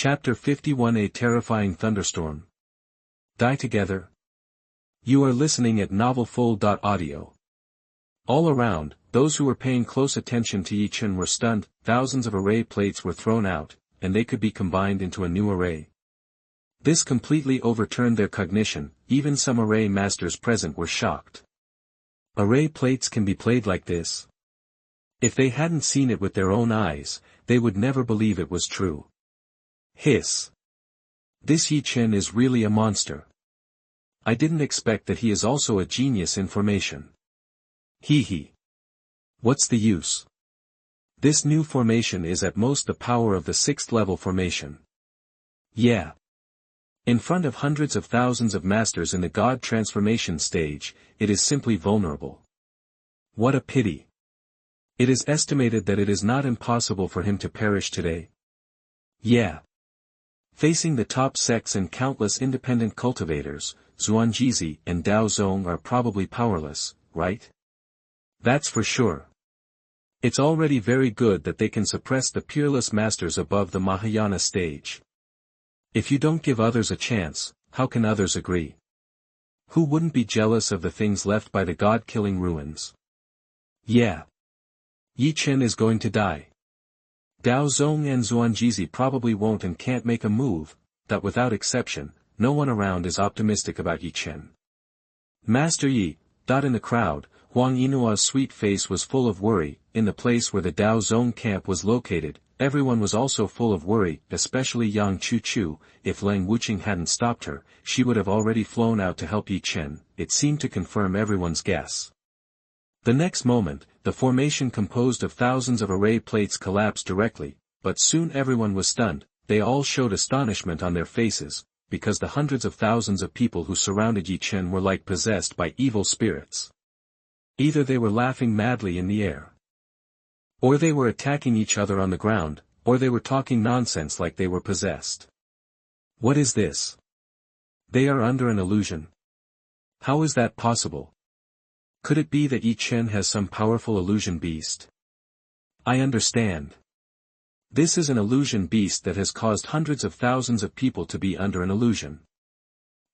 Chapter 51, A Terrifying Thunderstorm. Die together. You are listening at novelfull.audio. All around, those who were paying close attention to Ye Chen were stunned. Thousands of array plates were thrown out, and they could be combined into a new array. This completely overturned their cognition. Even some array masters present were shocked. Array plates can be played like this? If they hadn't seen it with their own eyes, they would never believe it was true. Hiss. This Ye Chen is really a monster. I didn't expect that he is also a genius in formation. Hee. What's the use? This new formation is at most the power of the 6th level formation. Yeah. In front of hundreds of thousands of masters in the God transformation stage, it is simply vulnerable. What a pity. It is estimated that it is not impossible for him to perish today. Yeah. Facing the top sects and countless independent cultivators, Xuanjizi and Dao Zong are probably powerless, right? That's for sure. It's already very good that they can suppress the peerless masters above the Mahayana stage. If you don't give others a chance, how can others agree? Who wouldn't be jealous of the things left by the god-killing ruins? Yeah. Ye Chen is going to die. Dao Zong and Xuanjizi probably won't and can't make a move, that without exception, no one around is optimistic about Ye Chen. Master Yi, in the crowd, Huang Yinua's sweet face was full of worry. In the place where the Dao Zong camp was located, everyone was also full of worry, especially Yang Chu. If Leng Wuqing hadn't stopped her, she would have already flown out to help Ye Chen. It seemed to confirm everyone's guess. The next moment, the formation composed of thousands of array plates collapsed directly, but soon everyone was stunned. They all showed astonishment on their faces, because the hundreds of thousands of people who surrounded Ye Chen were like possessed by evil spirits. Either they were laughing madly in the air, or they were attacking each other on the ground, or they were talking nonsense like they were possessed. What is this? They are under an illusion. How is that possible? Could it be that Ye Chen has some powerful illusion beast? I understand. This is an illusion beast that has caused hundreds of thousands of people to be under an illusion.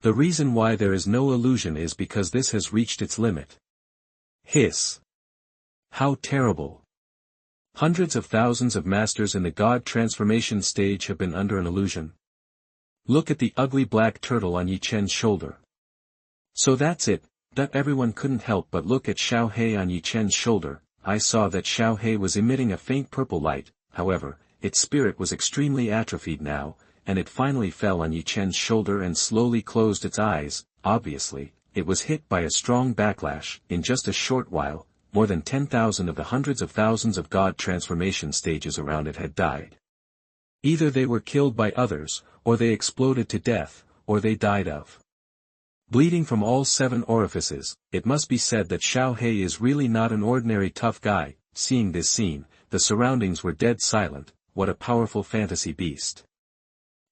The reason why there is no illusion is because this has reached its limit. Hiss. How terrible. Hundreds of thousands of masters in the God transformation stage have been under an illusion. Look at the ugly black turtle on Ye Chen's shoulder. So that's it. That everyone couldn't help but look at Xiaohe on Ye Chen's shoulder. I saw that Xiaohe was emitting a faint purple light. However, its spirit was extremely atrophied now, and it finally fell on Ye Chen's shoulder and slowly closed its eyes. Obviously, it was hit by a strong backlash. In just a short while, more than 10,000 of the hundreds of thousands of God transformation stages around it had died. Either they were killed by others, or they exploded to death, or they died of bleeding from all 7 orifices. It must be said that Xiaohe is really not an ordinary tough guy. Seeing this scene, the surroundings were dead silent. What a powerful fantasy beast.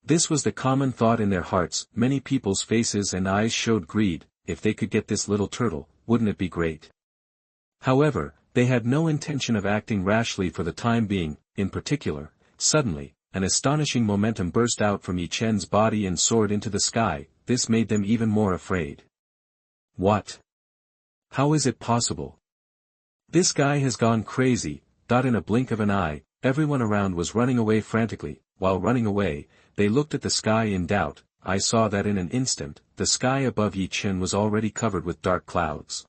This was the common thought in their hearts. Many people's faces and eyes showed greed. If they could get this little turtle, wouldn't it be great? However, they had no intention of acting rashly for the time being. In particular, suddenly, an astonishing momentum burst out from Ye Chen's body and soared into the sky. This made them even more afraid. What? How is it possible? This guy has gone crazy. In a blink of an eye, everyone around was running away frantically. While running away, they looked at the sky in doubt. I saw that in an instant, the sky above Ye Chen was already covered with dark clouds.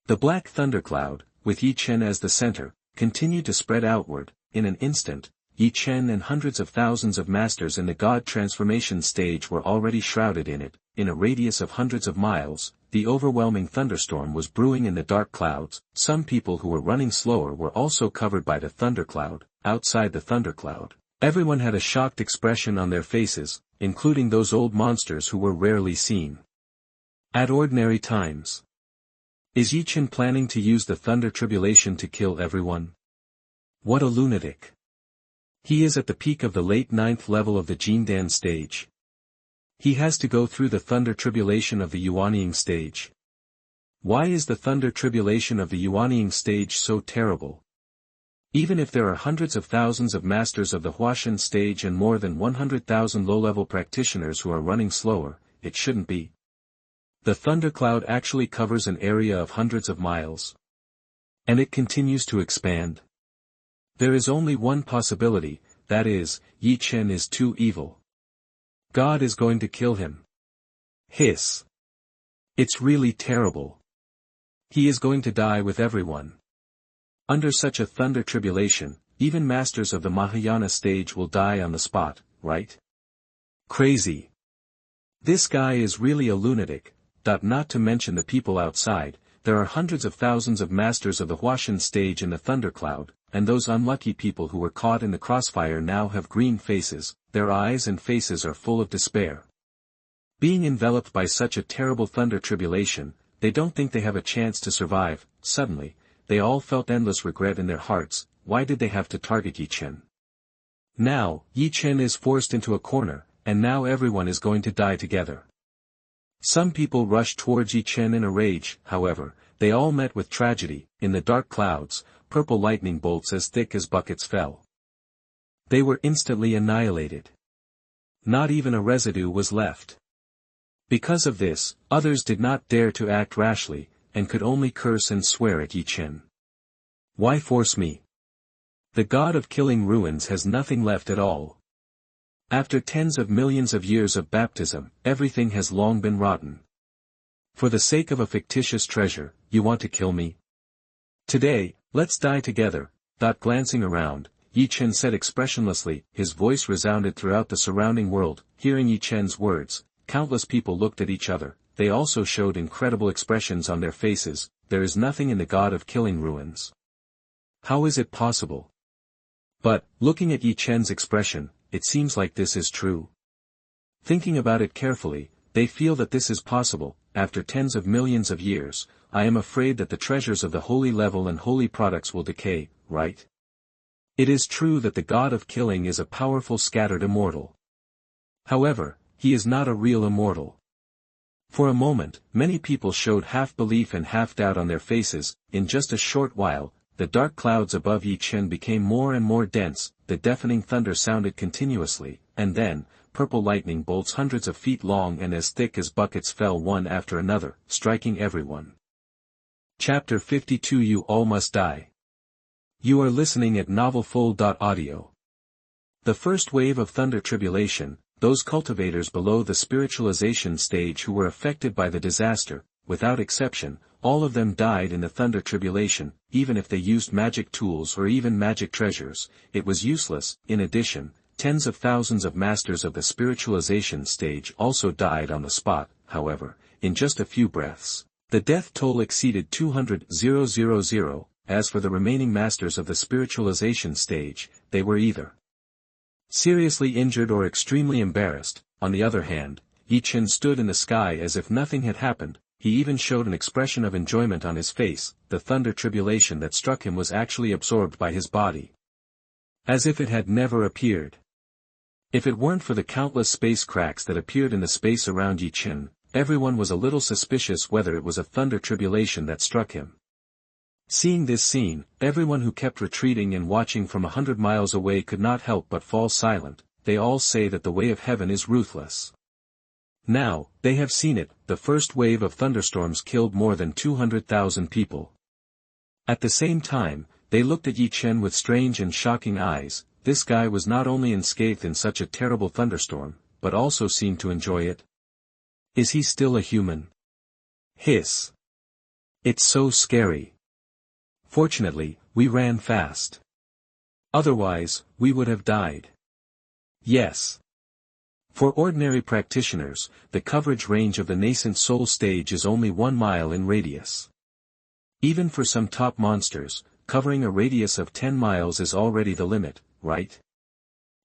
The black thundercloud, with Ye Chen as the center, continued to spread outward. In an instant, Ye Chen and hundreds of thousands of masters in the God transformation stage were already shrouded in it. In a radius of hundreds of miles, the overwhelming thunderstorm was brewing in the dark clouds. Some people who were running slower were also covered by the thundercloud. Outside the thundercloud, everyone had a shocked expression on their faces, including those old monsters who were rarely seen at ordinary times. Is Ye Chen planning to use the thunder tribulation to kill everyone? What a lunatic. He is at the peak of the late 9th level of the Jindan stage. He has to go through the thunder tribulation of the Yuanying stage. Why is the thunder tribulation of the Yuanying stage so terrible? Even if there are hundreds of thousands of masters of the Huashan stage and more than 100,000 low-level practitioners who are running slower, it shouldn't be. The thundercloud actually covers an area of hundreds of miles. And it continues to expand. There is only one possibility, that is, Ye Chen is too evil. God is going to kill him. Hiss. It's really terrible. He is going to die with everyone. Under such a thunder tribulation, even masters of the Mahayana stage will die on the spot, right? Crazy. This guy is really a lunatic. Not to mention the people outside, there are hundreds of thousands of masters of the Huashan stage in the thundercloud, and those unlucky people who were caught in the crossfire now have green faces, their eyes and faces are full of despair. Being enveloped by such a terrible thunder tribulation, they don't think they have a chance to survive. Suddenly, they all felt endless regret in their hearts. Why did they have to target Ye Chen? Now, Ye Chen is forced into a corner, and now everyone is going to die together. Some people rushed towards Ye Chen in a rage, however, they all met with tragedy. In the dark clouds, purple lightning bolts as thick as buckets fell. They were instantly annihilated. Not even a residue was left. Because of this, others did not dare to act rashly, and could only curse and swear at Ye Chen. Why force me? The god of killing ruins has nothing left at all. After tens of millions of years of baptism, everything has long been rotten. For the sake of a fictitious treasure, you want to kill me? Today, let's die together. Glancing around, Ye Chen said expressionlessly, his voice resounded throughout the surrounding world. Hearing Ye Chen's words, countless people looked at each other. They also showed incredible expressions on their faces. There is nothing in the god of killing ruins. How is it possible? But, looking at Ye Chen's expression, it seems like this is true. Thinking about it carefully, they feel that this is possible. After tens of millions of years, I am afraid that the treasures of the holy level and holy products will decay, right? It is true that the god of killing is a powerful scattered immortal. However, he is not a real immortal. For a moment, many people showed half belief and half doubt on their faces. In just a short while, the dark clouds above Ye Chen became more and more dense, the deafening thunder sounded continuously, and then, purple lightning bolts hundreds of feet long and as thick as buckets fell one after another, striking everyone. Chapter 52 You All Must Die. You are listening at novelfull.audio. The first wave of thunder tribulation, those cultivators below the spiritualization stage who were affected by the disaster, without exception, all of them died in the thunder tribulation. Even if they used magic tools or even magic treasures, it was useless. In addition, tens of thousands of masters of the spiritualization stage also died on the spot. However, in just a few breaths, the death toll exceeded 200,000. As for the remaining masters of the spiritualization stage, they were either seriously injured or extremely embarrassed. On the other hand, Ye Chen stood in the sky as if nothing had happened. He even showed an expression of enjoyment on his face. The thunder tribulation that struck him was actually absorbed by his body, as if it had never appeared. If it weren't for the countless space cracks that appeared in the space around Ye Chen, everyone was a little suspicious whether it was a thunder tribulation that struck him. Seeing this scene, everyone who kept retreating and watching from 100 miles away could not help but fall silent. They all say that the way of heaven is ruthless. Now, they have seen it. The first wave of thunderstorms killed more than 200,000 people. At the same time, they looked at Ye Chen with strange and shocking eyes. This guy was not only unscathed in such a terrible thunderstorm, but also seemed to enjoy it. Is he still a human? Hiss. It's so scary. Fortunately, we ran fast. Otherwise, we would have died. Yes. For ordinary practitioners, the coverage range of the nascent soul stage is only 1 mile in radius. Even for some top monsters, covering a radius of 10 miles is already the limit, right?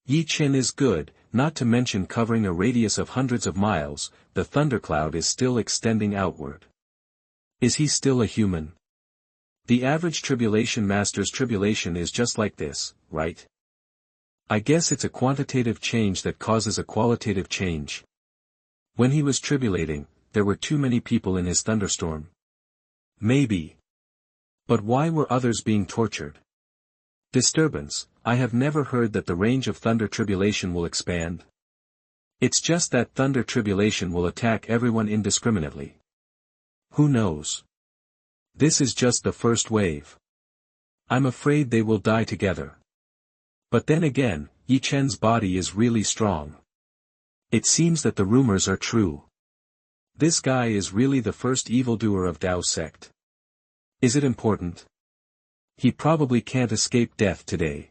Ye Chen is good, not to mention covering a radius of hundreds of miles. The thundercloud is still extending outward. Is he still a human? The average tribulation master's tribulation is just like this, right? I guess it's a quantitative change that causes a qualitative change. When he was tribulating, there were too many people in his thunderstorm. Maybe. But why were others being tortured? Disturbance, I have never heard that the range of thunder tribulation will expand. It's just that thunder tribulation will attack everyone indiscriminately. Who knows? This is just the first wave. I'm afraid they will die together. But then again, Ye Chen's body is really strong. It seems that the rumors are true. This guy is really the first evildoer of Dao sect. Is it important? He probably can't escape death today.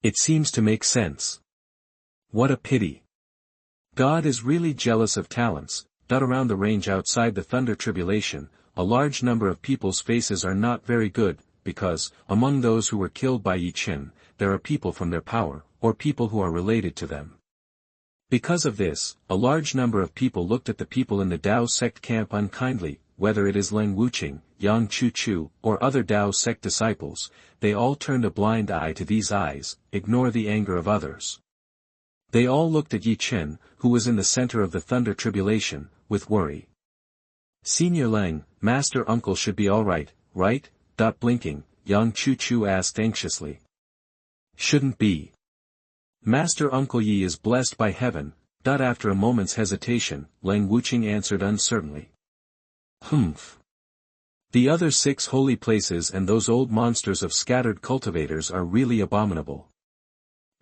It seems to make sense. What a pity. God is really jealous of talents. Around the range outside the thunder tribulation, a large number of people's faces are not very good, because, among those who were killed by Ye Chen, there are people from their power, or people who are related to them. Because of this, a large number of people looked at the people in the Dao sect camp unkindly, whether it is Leng Wuqing, Yang Chu, or other Dao sect disciples, they all turned a blind eye to these eyes, ignore the anger of others. They all looked at Ye Chen, who was in the center of the thunder tribulation, with worry. Senior Leng, Master Uncle should be alright, right? Blinking, Yang Chu asked anxiously. Shouldn't be. Master Uncle Yi is blessed by heaven. After a moment's hesitation, Leng Wuqing answered uncertainly. Humph. The other 6 holy places and those old monsters of scattered cultivators are really abominable.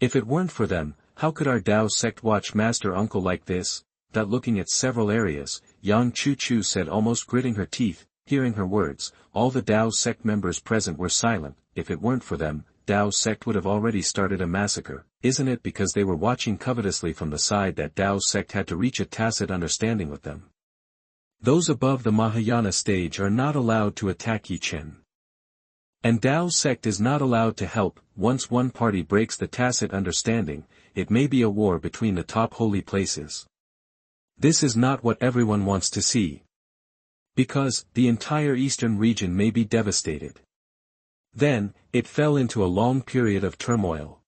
If it weren't for them, how could our Dao sect watch Master Uncle like this? Looking at several areas, Yang Chu said, almost gritting her teeth. Hearing her words, all the Dao sect members present were silent. If it weren't for them, Dao sect would have already started a massacre, isn't it? Because they were watching covetously from the side that Dao sect had to reach a tacit understanding with them. Those above the Mahayana stage are not allowed to attack Ye Chen. And Dao sect is not allowed to help. Once one party breaks the tacit understanding, it may be a war between the top holy places. This is not what everyone wants to see. Because, the entire eastern region may be devastated. Then, it fell into a long period of turmoil.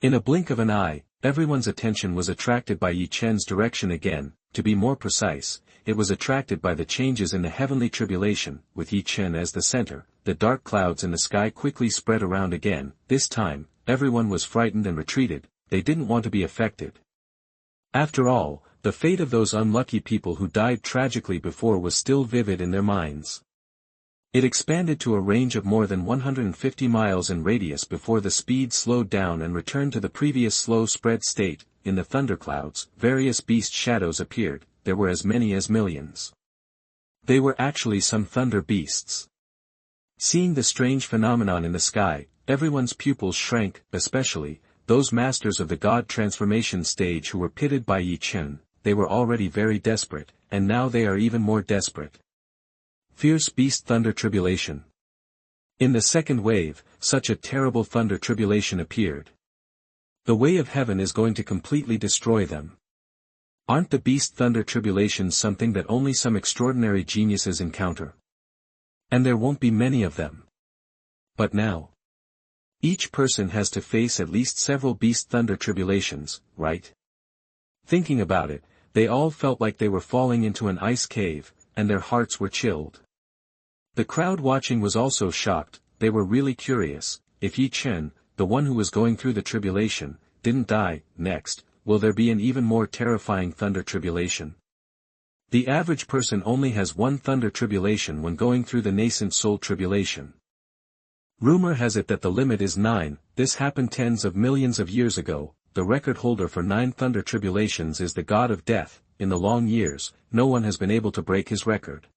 In a blink of an eye, everyone's attention was attracted by Ye Chen's direction again. To be more precise, it was attracted by the changes in the heavenly tribulation. With Ye Chen as the center, the dark clouds in the sky quickly spread around again. This time, everyone was frightened and retreated. They didn't want to be affected. After all, the fate of those unlucky people who died tragically before was still vivid in their minds. It expanded to a range of more than 150 miles in radius before the speed slowed down and returned to the previous slow spread state. In the thunderclouds, various beast shadows appeared. There were as many as millions. They were actually some thunder beasts. Seeing the strange phenomenon in the sky, everyone's pupils shrank, especially those masters of the God transformation stage who were pitted by Ye Chen. They were already very desperate, and now they are even more desperate. Fierce beast thunder tribulation. In the second wave, such a terrible thunder tribulation appeared. The way of heaven is going to completely destroy them. Aren't the beast thunder tribulations something that only some extraordinary geniuses encounter? And there won't be many of them. But now, each person has to face at least several beast thunder tribulations, right? Thinking about it, they all felt like they were falling into an ice cave, and their hearts were chilled. The crowd watching was also shocked. They were really curious. If Ye Chen, the one who was going through the tribulation, didn't die, next, will there be an even more terrifying thunder tribulation? The average person only has one thunder tribulation when going through the nascent soul tribulation. Rumor has it that the limit is 9, this happened tens of millions of years ago. The record holder for 9 thunder tribulations is the god of death. In the long years, no one has been able to break his record.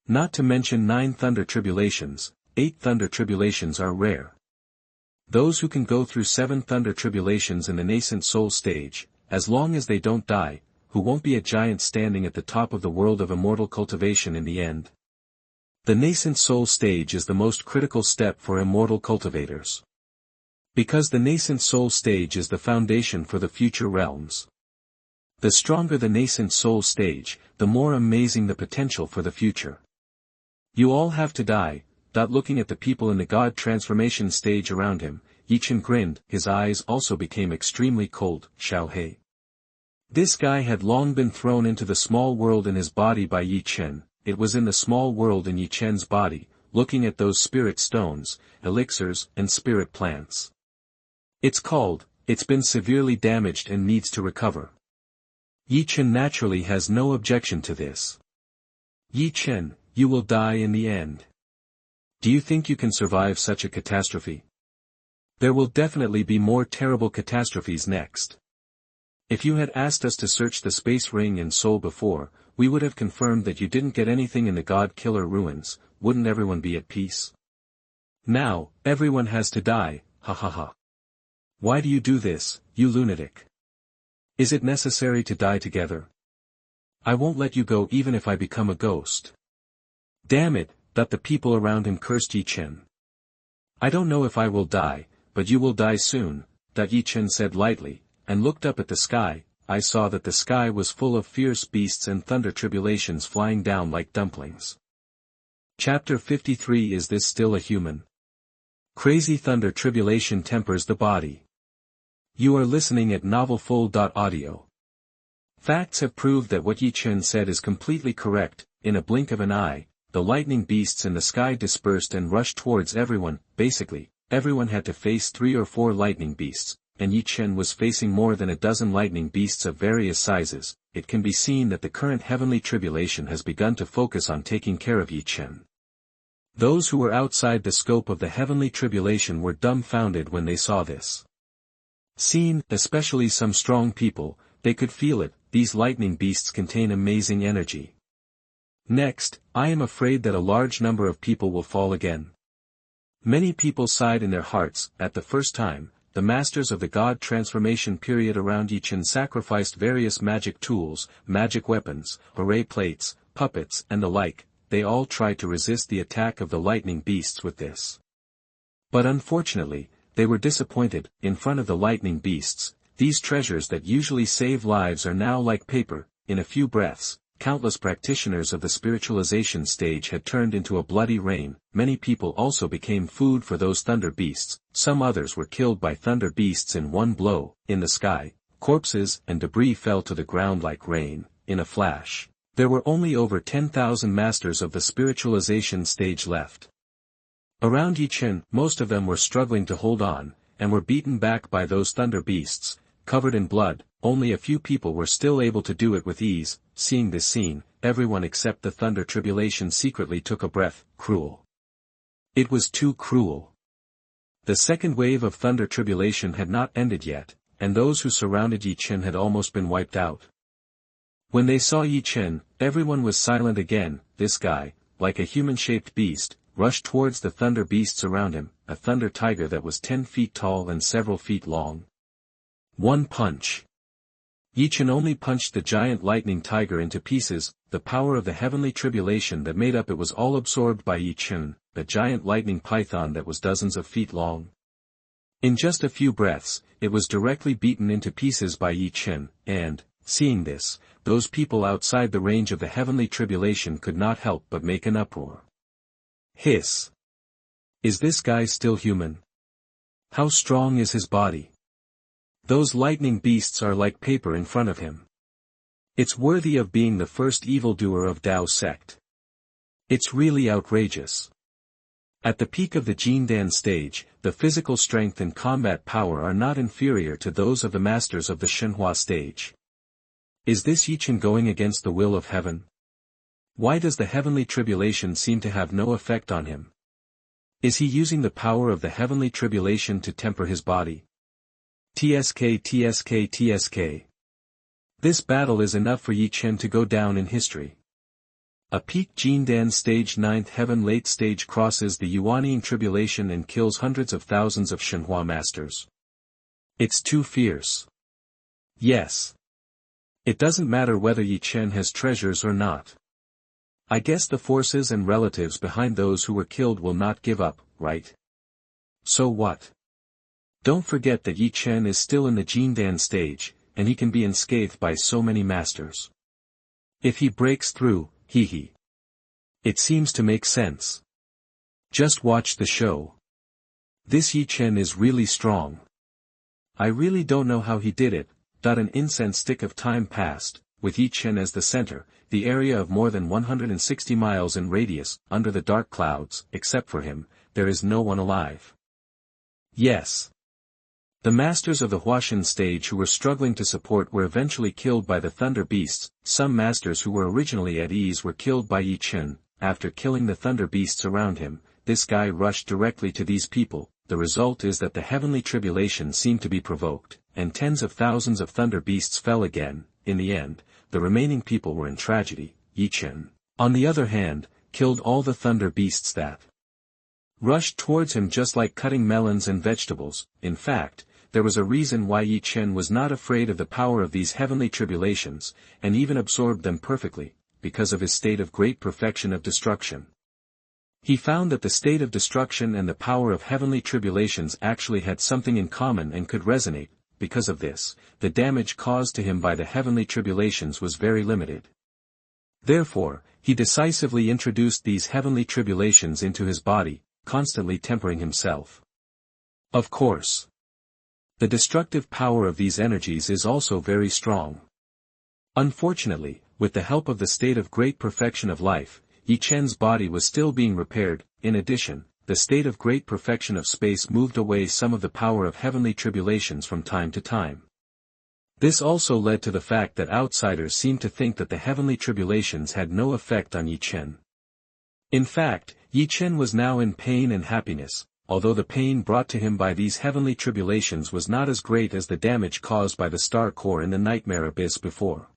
Not to mention 9 thunder tribulations, 8 thunder tribulations are rare. Those who can go through 7 thunder tribulations in the nascent soul stage, as long as they don't die, who won't be a giant standing at the top of the world of immortal cultivation in the end. The nascent soul stage is the most critical step for immortal cultivators. Because the nascent soul stage is the foundation for the future realms. The stronger the nascent soul stage, the more amazing the potential for the future. You all have to die. Looking at the people in the God transformation stage around him, Ye Chen grinned. His eyes also became extremely cold. Xiao He. This guy had long been thrown into the small world in his body by Ye Chen. It was in the small world in Ye Chen's body, looking at those spirit stones, elixirs, and spirit plants. It's been severely damaged and needs to recover. Ye Chen naturally has no objection to this. Ye Chen, you will die in the end. Do you think you can survive such a catastrophe? There will definitely be more terrible catastrophes next. If you had asked us to search the space ring and soul before, we would have confirmed that you didn't get anything in the God Killer ruins. Wouldn't everyone be at peace? Now, everyone has to die, ha ha ha. Why do you do this, you lunatic? Is it necessary to die together? I won't let you go even if I become a ghost. Damn it, that the people around him cursed Ye Chen. I don't know if I will die, but you will die soon, that Ye Chen said lightly, and looked up at the sky. I saw that the sky was full of fierce beasts and thunder tribulations flying down like dumplings. Chapter 53. Is this still a human? Crazy thunder tribulation tempers the body. You are listening at novelfull.audio. Facts have proved that what Ye Chen said is completely correct. In a blink of an eye, the lightning beasts in the sky dispersed and rushed towards everyone. Basically, everyone had to face 3 or 4 lightning beasts, and Ye Chen was facing more than a dozen lightning beasts of various sizes. It can be seen that the current heavenly tribulation has begun to focus on taking care of Ye Chen. Those who were outside the scope of the heavenly tribulation were dumbfounded when they saw this scene, especially some strong people. They could feel it. These lightning beasts contain amazing energy. Next, I am afraid that a large number of people will fall again. Many people sighed in their hearts. At the first time, the masters of the God transformation period around Ye Chen sacrificed various magic tools, magic weapons, array plates, puppets and the like. They all tried to resist the attack of the lightning beasts with this. But unfortunately, they were disappointed. In front of the lightning beasts, these treasures that usually save lives are now like paper. In a few breaths, countless practitioners of the spiritualization stage had turned into a bloody rain. Many people also became food for those thunder beasts. Some others were killed by thunder beasts in one blow. In the sky, corpses and debris fell to the ground like rain. In a flash, there were only over 10,000 masters of the spiritualization stage left. Around Ye Chen, most of them were struggling to hold on, and were beaten back by those thunder beasts, covered in blood. Only a few people were still able to do it with ease. Seeing this scene, everyone except the thunder tribulation secretly took a breath. Cruel. It was too cruel. The second wave of thunder tribulation had not ended yet, and those who surrounded Ye Chen had almost been wiped out. When they saw Ye Chen, everyone was silent again. This guy, like a human-shaped beast, rushed towards the thunder beasts around him, a thunder tiger that was 10 feet tall and several feet long. One punch. Ye Chen only punched the giant lightning tiger into pieces. The power of the heavenly tribulation that made up it was all absorbed by Ye Chen, the giant lightning python that was dozens of feet long. In just a few breaths, it was directly beaten into pieces by Ye Chen, and, seeing this, those people outside the range of the heavenly tribulation could not help but make an uproar. Hiss. Is this guy still human? How strong is his body? Those lightning beasts are like paper in front of him. It's worthy of being the first evildoer of Tao sect. It's really outrageous. At the peak of the Jindan stage, the physical strength and combat power are not inferior to those of the masters of the Shenhua stage. Is this Ye Chen going against the will of heaven? Why does the heavenly tribulation seem to have no effect on him? Is he using the power of the heavenly tribulation to temper his body? TSK. This battle is enough for Ye Chen to go down in history. A peak Jindan stage 9th heaven late stage crosses the Yuanian tribulation and kills hundreds of thousands of Shenhua masters. It's too fierce. Yes. It doesn't matter whether Ye Chen has treasures or not. I guess the forces and relatives behind those who were killed will not give up, right? So what? Don't forget that Ye Chen is still in the Jindan stage, and he can be unscathed by so many masters. If he breaks through, hee. It seems to make sense. Just watch the show. This Ye Chen is really strong. I really don't know how he did it. An incense stick of time passed. with Ye Chen as the center, the area of more than 160 miles in radius, under the dark clouds, except for him, there is no one alive. Yes. The masters of the Huashan stage who were struggling to support were eventually killed by the thunder beasts. Some masters who were originally at ease were killed by Ye Chen. After killing the thunder beasts around him, this guy rushed directly to these people. The result is that the heavenly tribulation seemed to be provoked, and tens of thousands of thunder beasts fell again. In the end, the remaining people were in tragedy. Ye Chen, on the other hand, killed all the thunder beasts that rushed towards him just like cutting melons and vegetables. In fact, there was a reason why Ye Chen was not afraid of the power of these heavenly tribulations, and even absorbed them perfectly, because of his state of great perfection of destruction. He found that the state of destruction and the power of heavenly tribulations actually had something in common and could resonate. Because of this, the damage caused to him by the heavenly tribulations was very limited. Therefore, he decisively introduced these heavenly tribulations into his body, constantly tempering himself. Of course, the destructive power of these energies is also very strong. Unfortunately, with the help of the state of great perfection of life, Ye Chen's body was still being repaired. In addition, the state of great perfection of space moved away some of the power of heavenly tribulations from time to time. This also led to the fact that outsiders seemed to think that the heavenly tribulations had no effect on Ye Chen. In fact, Ye Chen was now in pain and happiness, although the pain brought to him by these heavenly tribulations was not as great as the damage caused by the star core in the nightmare abyss before.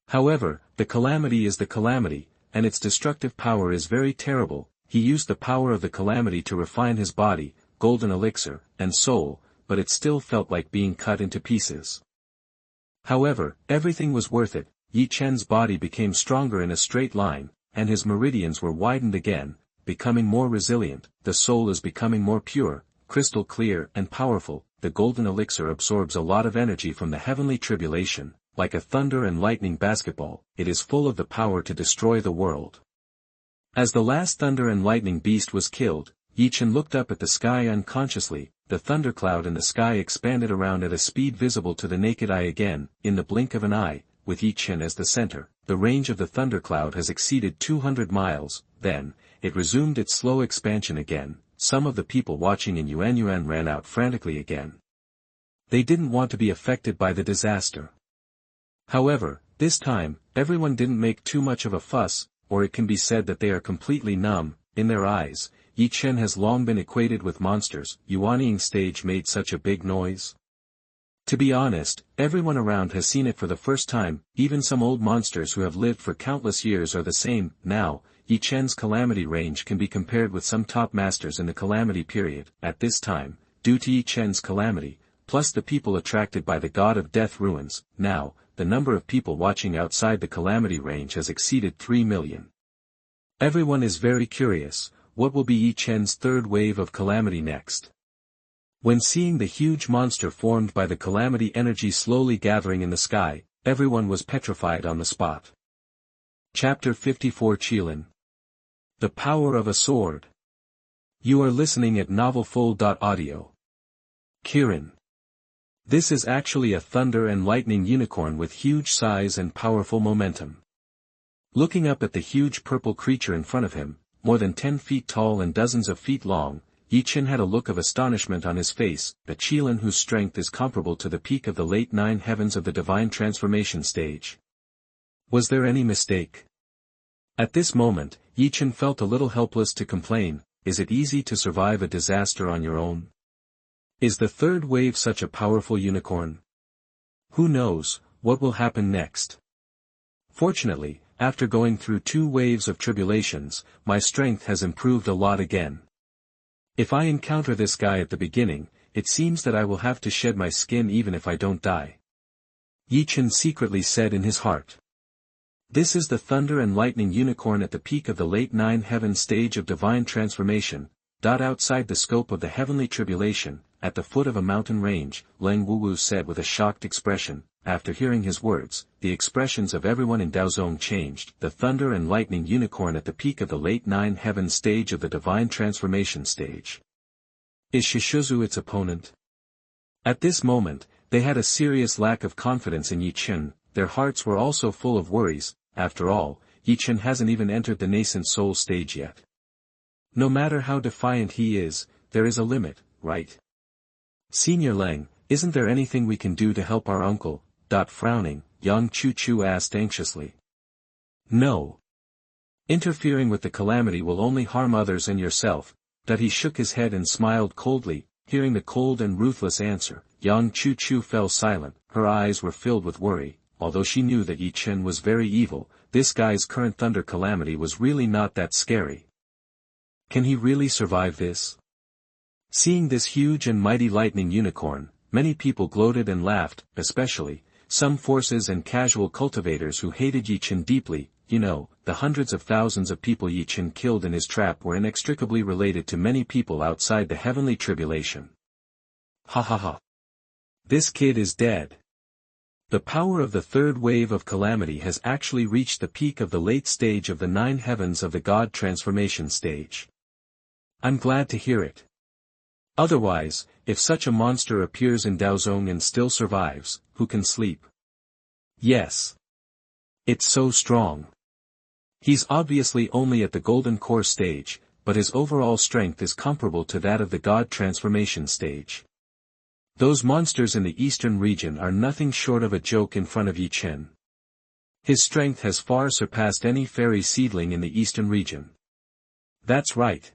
However, the calamity is the calamity, and its destructive power is very terrible. He used the power of the calamity to refine his body, golden elixir, and soul, but it still felt like being cut into pieces. However, everything was worth it. Ye Chen's body became stronger in a straight line, and his meridians were widened again, becoming more resilient. The soul is becoming more pure, crystal clear and powerful. The golden elixir absorbs a lot of energy from the heavenly tribulation. Like a thunder and lightning basketball, it is full of the power to destroy the world. As the last thunder and lightning beast was killed, Ye Chen looked up at the sky unconsciously. The thundercloud in the sky expanded around at a speed visible to the naked eye again. In the blink of an eye, with Ye Chen as the center, the range of the thundercloud has exceeded 200 miles. Then, it resumed its slow expansion again. Some of the people watching in Yuanyuan ran out frantically again. They didn't want to be affected by the disaster. However, this time, everyone didn't make too much of a fuss, or it can be said that they are completely numb. In their eyes, Ye Chen has long been equated with monsters. Yuanying stage made such a big noise. To be honest, everyone around has seen it for the first time. Even some old monsters who have lived for countless years are the same. Now, Ye Chen's calamity range can be compared with some top masters in the calamity period. At this time, due to Ye Chen's calamity, plus the people attracted by the god of death ruins, now, the number of people watching outside the calamity range has exceeded 3 million. Everyone is very curious, what will be Ye Chen's third wave of calamity next? When seeing the huge monster formed by the calamity energy slowly gathering in the sky, everyone was petrified on the spot. Chapter 54 Qilin. The Power of a Sword. You are listening at novelfull.audio. Qilin. This is actually a thunder and lightning unicorn with huge size and powerful momentum. Looking up at the huge purple creature in front of him, more than 10 feet tall and dozens of feet long, Ye Chen had a look of astonishment on his face. A Qilin whose strength is comparable to the peak of the late 9 heavens of the divine transformation stage. Was there any mistake? At this moment, Ye Chen felt a little helpless to complain. Is it easy to survive a disaster on your own? Is the third wave such a powerful unicorn? Who knows what will happen next? Fortunately, after going through 2 waves of tribulations, my strength has improved a lot again. If I encounter this guy at the beginning, it seems that I will have to shed my skin even if I don't die. Ye Chen secretly said in his heart. This is the thunder and lightning unicorn at the peak of the late 9 heaven stage of divine transformation. Outside the scope of the heavenly tribulation, at the foot of a mountain range, Leng Wuwu said with a shocked expression. After hearing his words, the expressions of everyone in Daozong changed. The thunder and lightning unicorn at the peak of the late 9 heaven stage of the divine transformation stage. Is Shishuzu its opponent? At this moment, they had a serious lack of confidence in Ye Chen. their hearts were also full of worries. After all, Ye Chen hasn't even entered the nascent soul stage yet. No matter how defiant he is, there is a limit, right? Senior Leng, isn't there anything we can do to help our uncle? Frowning, Yang Chu asked anxiously. No. Interfering with the calamity will only harm others and yourself. He shook his head and smiled coldly. Hearing the cold and ruthless answer, Yang Chu fell silent. Her eyes were filled with worry. Although she knew that Ye Chen was very evil, this guy's current thunder calamity was really not that scary. Can he really survive this? Seeing this huge and mighty lightning unicorn, many people gloated and laughed, especially some forces and casual cultivators who hated Ye Chen deeply. You know, the hundreds of thousands of people Ye Chen killed in his trap were inextricably related to many people outside the heavenly tribulation. Ha ha ha. This kid is dead. The power of the third wave of calamity has actually reached the peak of the late stage of the 9 heavens of the God transformation stage. I'm glad to hear it. Otherwise, if such a monster appears in Daozong and still survives, who can sleep? Yes. It's so strong. He's obviously only at the golden core stage, but his overall strength is comparable to that of the God transformation stage. Those monsters in the eastern region are nothing short of a joke in front of Ye Chen. His strength has far surpassed any fairy seedling in the eastern region. That's right.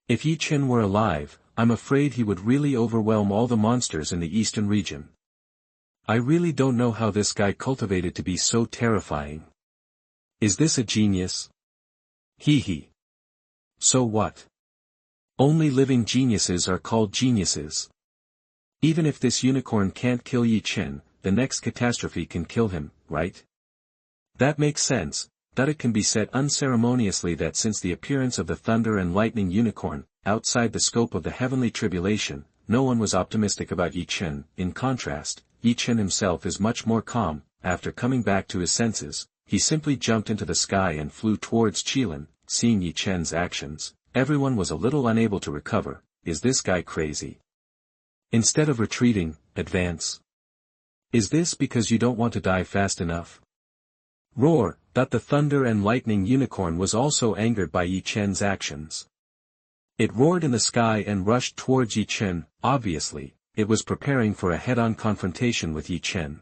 If Ye Chen were alive, I'm afraid he would really overwhelm all the monsters in the eastern region. I really don't know how this guy cultivated to be so terrifying. Is this a genius? Hee hee. So what? Only living geniuses are called geniuses. Even if this unicorn can't kill Ye Chen, the next catastrophe can kill him, right? That makes sense. That it can be said unceremoniously that since the appearance of the thunder and lightning unicorn, outside the scope of the heavenly tribulation, no one was optimistic about Ye Chen. In contrast, Ye Chen himself is much more calm. After coming back to his senses, he simply jumped into the sky and flew towards Qilin. Seeing Ye Chen's actions, everyone was a little unable to recover. Is this guy crazy? Instead of retreating, advance. Is this because you don't want to die fast enough? Roar. The thunder and lightning unicorn was also angered by Ye Chen's actions. It roared in the sky and rushed towards Ye Chen. Obviously, it was preparing for a head-on confrontation with Ye Chen.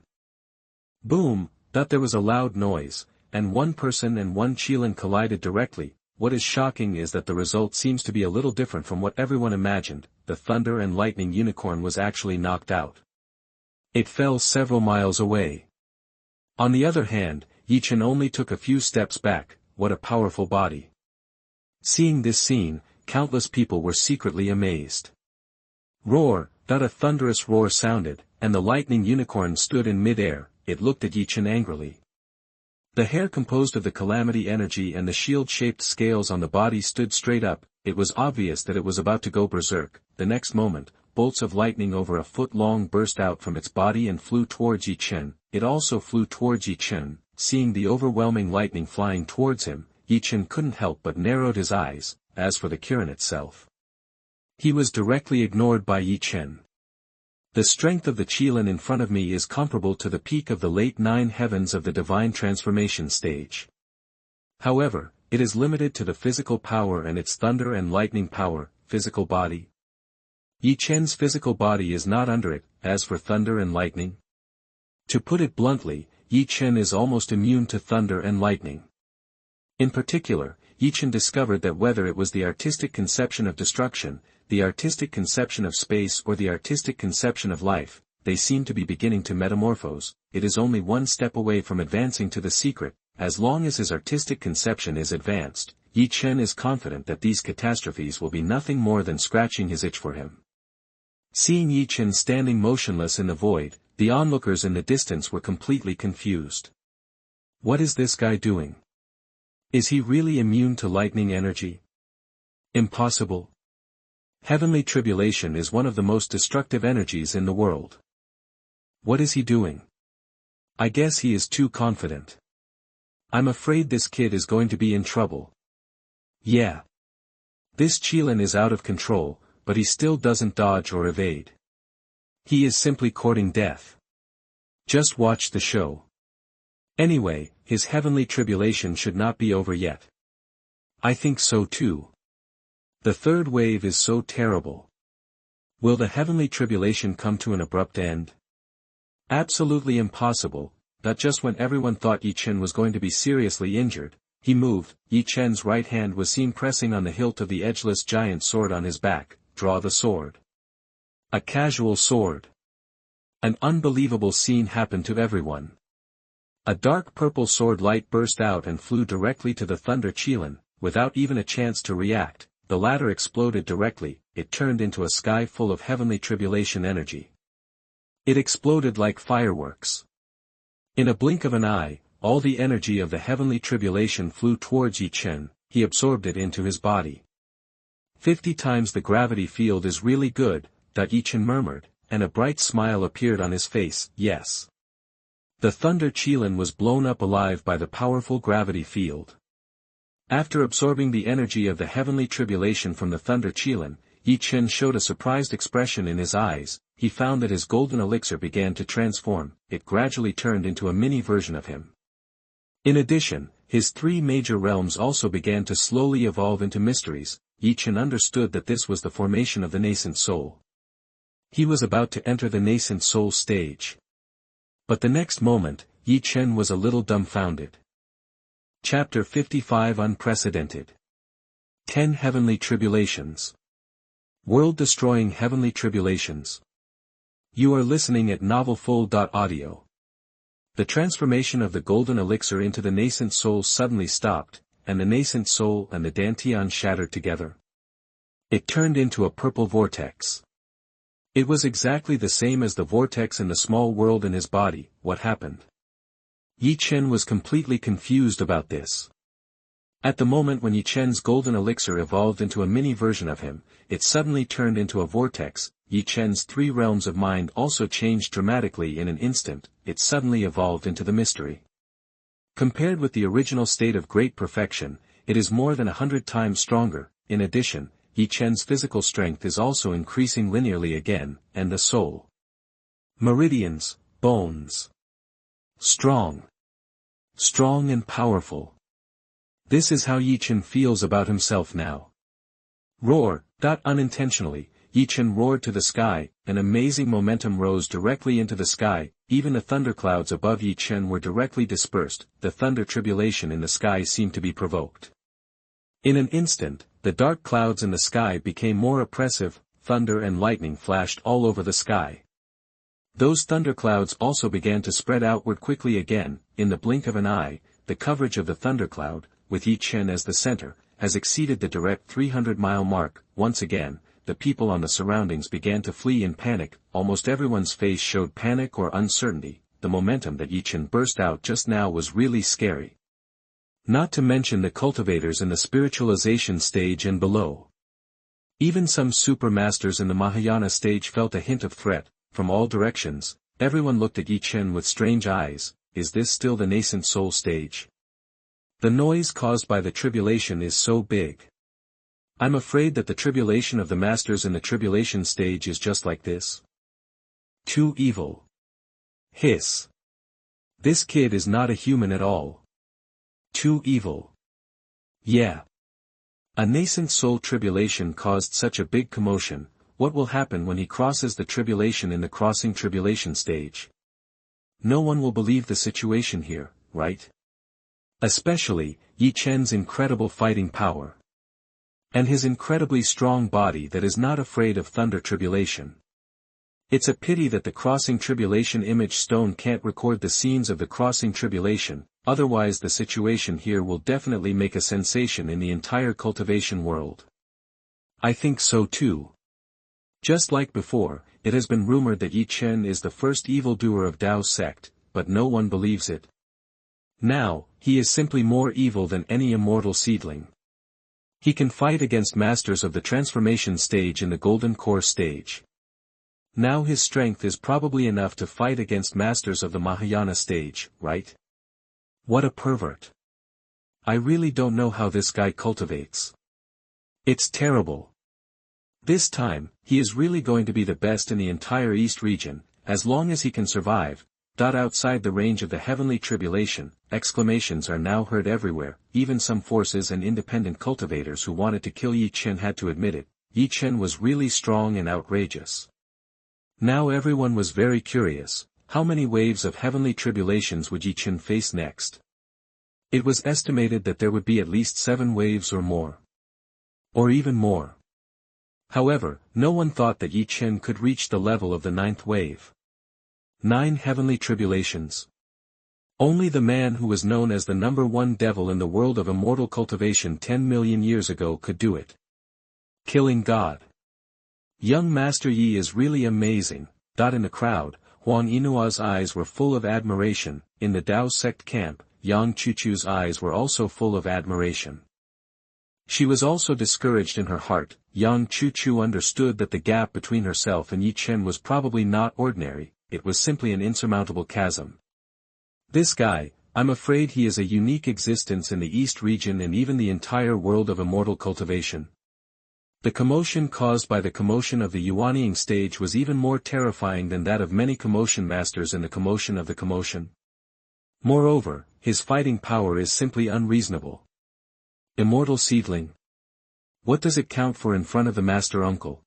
Boom. There was a loud noise, and one person and one Qilin collided directly. What is shocking is that the result seems to be a little different from what everyone imagined. The thunder and lightning unicorn was actually knocked out. It fell several miles away. On the other hand, Ye Chen only took a few steps back. What a powerful body. Seeing this scene, countless people were secretly amazed. Roar. A thunderous roar sounded, and the lightning unicorn stood in mid-air. It looked at Ye Chen angrily. The hair composed of the calamity energy and the shield-shaped scales on the body stood straight up. It was obvious that it was about to go berserk. The next moment, bolts of lightning over a foot long burst out from its body and flew towards Ye Chen. It also flew towards Ye Chen. Seeing the overwhelming lightning flying towards him, Ye Chen couldn't help but narrowed his eyes. As for the Qilin itself, he was directly ignored by Ye Chen. The strength of the Qilin in front of me is comparable to the peak of the late 9 heavens of the divine transformation stage. However, it is limited to the physical power and its thunder and lightning power, physical body. Ye Chen's physical body is not under it. As for thunder and lightning, to put it bluntly, Ye Chen is almost immune to thunder and lightning. In particular, Ye Chen discovered that whether it was the artistic conception of destruction, the artistic conception of space or the artistic conception of life, they seem to be beginning to metamorphose. It is only one step away from advancing to the secret. As long as his artistic conception is advanced, Ye Chen is confident that these catastrophes will be nothing more than scratching his itch for him. Seeing Ye Chen standing motionless in the void, the onlookers in the distance were completely confused. What is this guy doing? Is he really immune to lightning energy? Impossible. Heavenly tribulation is one of the most destructive energies in the world. What is he doing? I guess he is too confident. I'm afraid this kid is going to be in trouble. Yeah. This Qilin is out of control, but he still doesn't dodge or evade. He is simply courting death. Just watch the show. Anyway, his heavenly tribulation should not be over yet. I think so too. The third wave is so terrible. Will the heavenly tribulation come to an abrupt end? Absolutely impossible, but just when everyone thought Ye Chen was going to be seriously injured, he moved. Ye Chen's right hand was seen pressing on the hilt of the edgeless giant sword on his back. Draw the sword. A casual sword. An unbelievable scene happened to everyone. A dark purple sword light burst out and flew directly to the thunder Qilin. Without even a chance to react, the latter exploded directly. It turned into a sky full of heavenly tribulation energy. It exploded like fireworks. In a blink of an eye, all the energy of the heavenly tribulation flew towards Ye Chen. He absorbed it into his body. 50 times the gravity field is really good, Ye Chen murmured, and a bright smile appeared on his face. Yes. The thunder Qilin was blown up alive by the powerful gravity field. After absorbing the energy of the heavenly tribulation from the thunder Qilin, Ye Chen showed a surprised expression in his eyes. He found that his golden elixir began to transform. It gradually turned into a mini version of him. In addition, his 3 major realms also began to slowly evolve into mysteries. Ye Chen understood that this was the formation of the nascent soul. He was about to enter the nascent soul stage. But the next moment, Ye Chen was a little dumbfounded. Chapter 55 Unprecedented. 10 Heavenly Tribulations. World-destroying heavenly tribulations. You are listening at novelfull.audio. The transformation of the golden elixir into the nascent soul suddenly stopped, and the nascent soul and the dantian shattered together. It turned into a purple vortex. It was exactly the same as the vortex in the small world in his body. What happened? Ye Chen was completely confused about this. At the moment when Ye Chen's golden elixir evolved into a mini version of him, it suddenly turned into a vortex. Ye Chen's 3 realms of mind also changed dramatically in an instant. It suddenly evolved into the mystery. Compared with the original state of great perfection, it is more than 100 times stronger. In addition, Ye Chen's physical strength is also increasing linearly again, and the soul. Meridians, bones. Strong. Strong and powerful. This is how Ye Chen feels about himself now. Roar. Unintentionally, Ye Chen roared to the sky. An amazing momentum rose directly into the sky. Even the thunderclouds above Ye Chen were directly dispersed. The thunder tribulation in the sky seemed to be provoked. In an instant, the dark clouds in the sky became more oppressive. Thunder and lightning flashed all over the sky. Those thunderclouds also began to spread outward quickly again. In the blink of an eye, the coverage of the thundercloud, with Ye Chen as the center, has exceeded the direct 300-mile mark. Once again, the people on the surroundings began to flee in panic. Almost everyone's face showed panic or uncertainty. The momentum that Ye Chen burst out just now was really scary. Not to mention the cultivators in the spiritualization stage and below. Even some super masters in the Mahayana stage felt a hint of threat. From all directions, everyone looked at Ye Chen with strange eyes. Is this still the nascent soul stage? The noise caused by the tribulation is so big. I'm afraid that the tribulation of the masters in the tribulation stage is just like this. Too evil. Hiss. This kid is not a human at all. Too evil. Yeah. A nascent soul tribulation caused such a big commotion. What will happen when he crosses the tribulation in the crossing tribulation stage? No one will believe the situation here, right? Especially, Ye Chen's incredible fighting power. And his incredibly strong body that is not afraid of thunder tribulation. It's a pity that the crossing tribulation image stone can't record the scenes of the crossing tribulation, otherwise the situation here will definitely make a sensation in the entire cultivation world. I think so too. Just like before, it has been rumored that Ye Chen is the first evildoer of Dao's sect, but no one believes it. Now, he is simply more evil than any immortal seedling. He can fight against masters of the transformation stage in the golden core stage. Now his strength is probably enough to fight against masters of the Mahayana stage, right? What a pervert. I really don't know how this guy cultivates. It's terrible. This time, he is really going to be the best in the entire East region. As long as he can survive, Outside the range of the heavenly tribulation, exclamations are now heard everywhere. Even some forces and independent cultivators who wanted to kill Ye Chen had to admit it. Ye Chen was really strong and outrageous. Now everyone was very curious. How many waves of heavenly tribulations would Ye Chen face next? It was estimated that there would be at least 7 waves or more. Or even more. However, no one thought that Ye Chen could reach the level of the 9th wave. 9 heavenly tribulations. Only the man who was known as the #1 devil in the world of immortal cultivation 10 million years ago could do it. Killing God. Young Master Yi is really amazing. In the crowd, Huang Yinua's eyes were full of admiration. In the Dao sect camp, Yang Chuchu's eyes were also full of admiration. She was also discouraged in her heart. Yang Chuchu understood that the gap between herself and Ye Chen was probably not ordinary, it was simply an insurmountable chasm. This guy, I'm afraid he is a unique existence in the East region and even the entire world of immortal cultivation. The commotion caused by the commotion of the Yuanying stage was even more terrifying than that of many commotion masters in the commotion of the commotion. Moreover, his fighting power is simply unreasonable. Immortal seedling. What does it count for in front of the master uncle?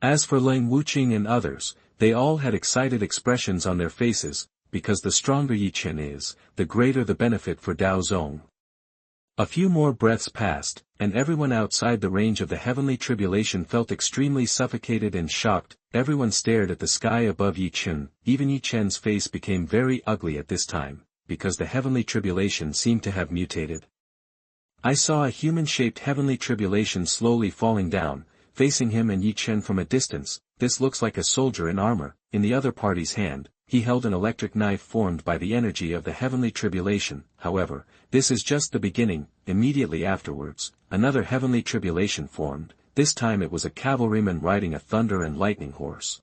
As for Leng Wuqing and others, they all had excited expressions on their faces, because the stronger Ye Chen is, the greater the benefit for Dao Zong. A few more breaths passed, and everyone outside the range of the heavenly tribulation felt extremely suffocated and shocked. Everyone stared at the sky above Ye Chen. Even Ye Chen's face became very ugly at this time, because the heavenly tribulation seemed to have mutated. I saw a human-shaped heavenly tribulation slowly falling down, facing him and Ye Chen from a distance. This looks like a soldier in armor. In the other party's hand, he held an electric knife formed by the energy of the heavenly tribulation. However, this is just the beginning. Immediately afterwards, another heavenly tribulation formed. This time it was a cavalryman riding a thunder and lightning horse.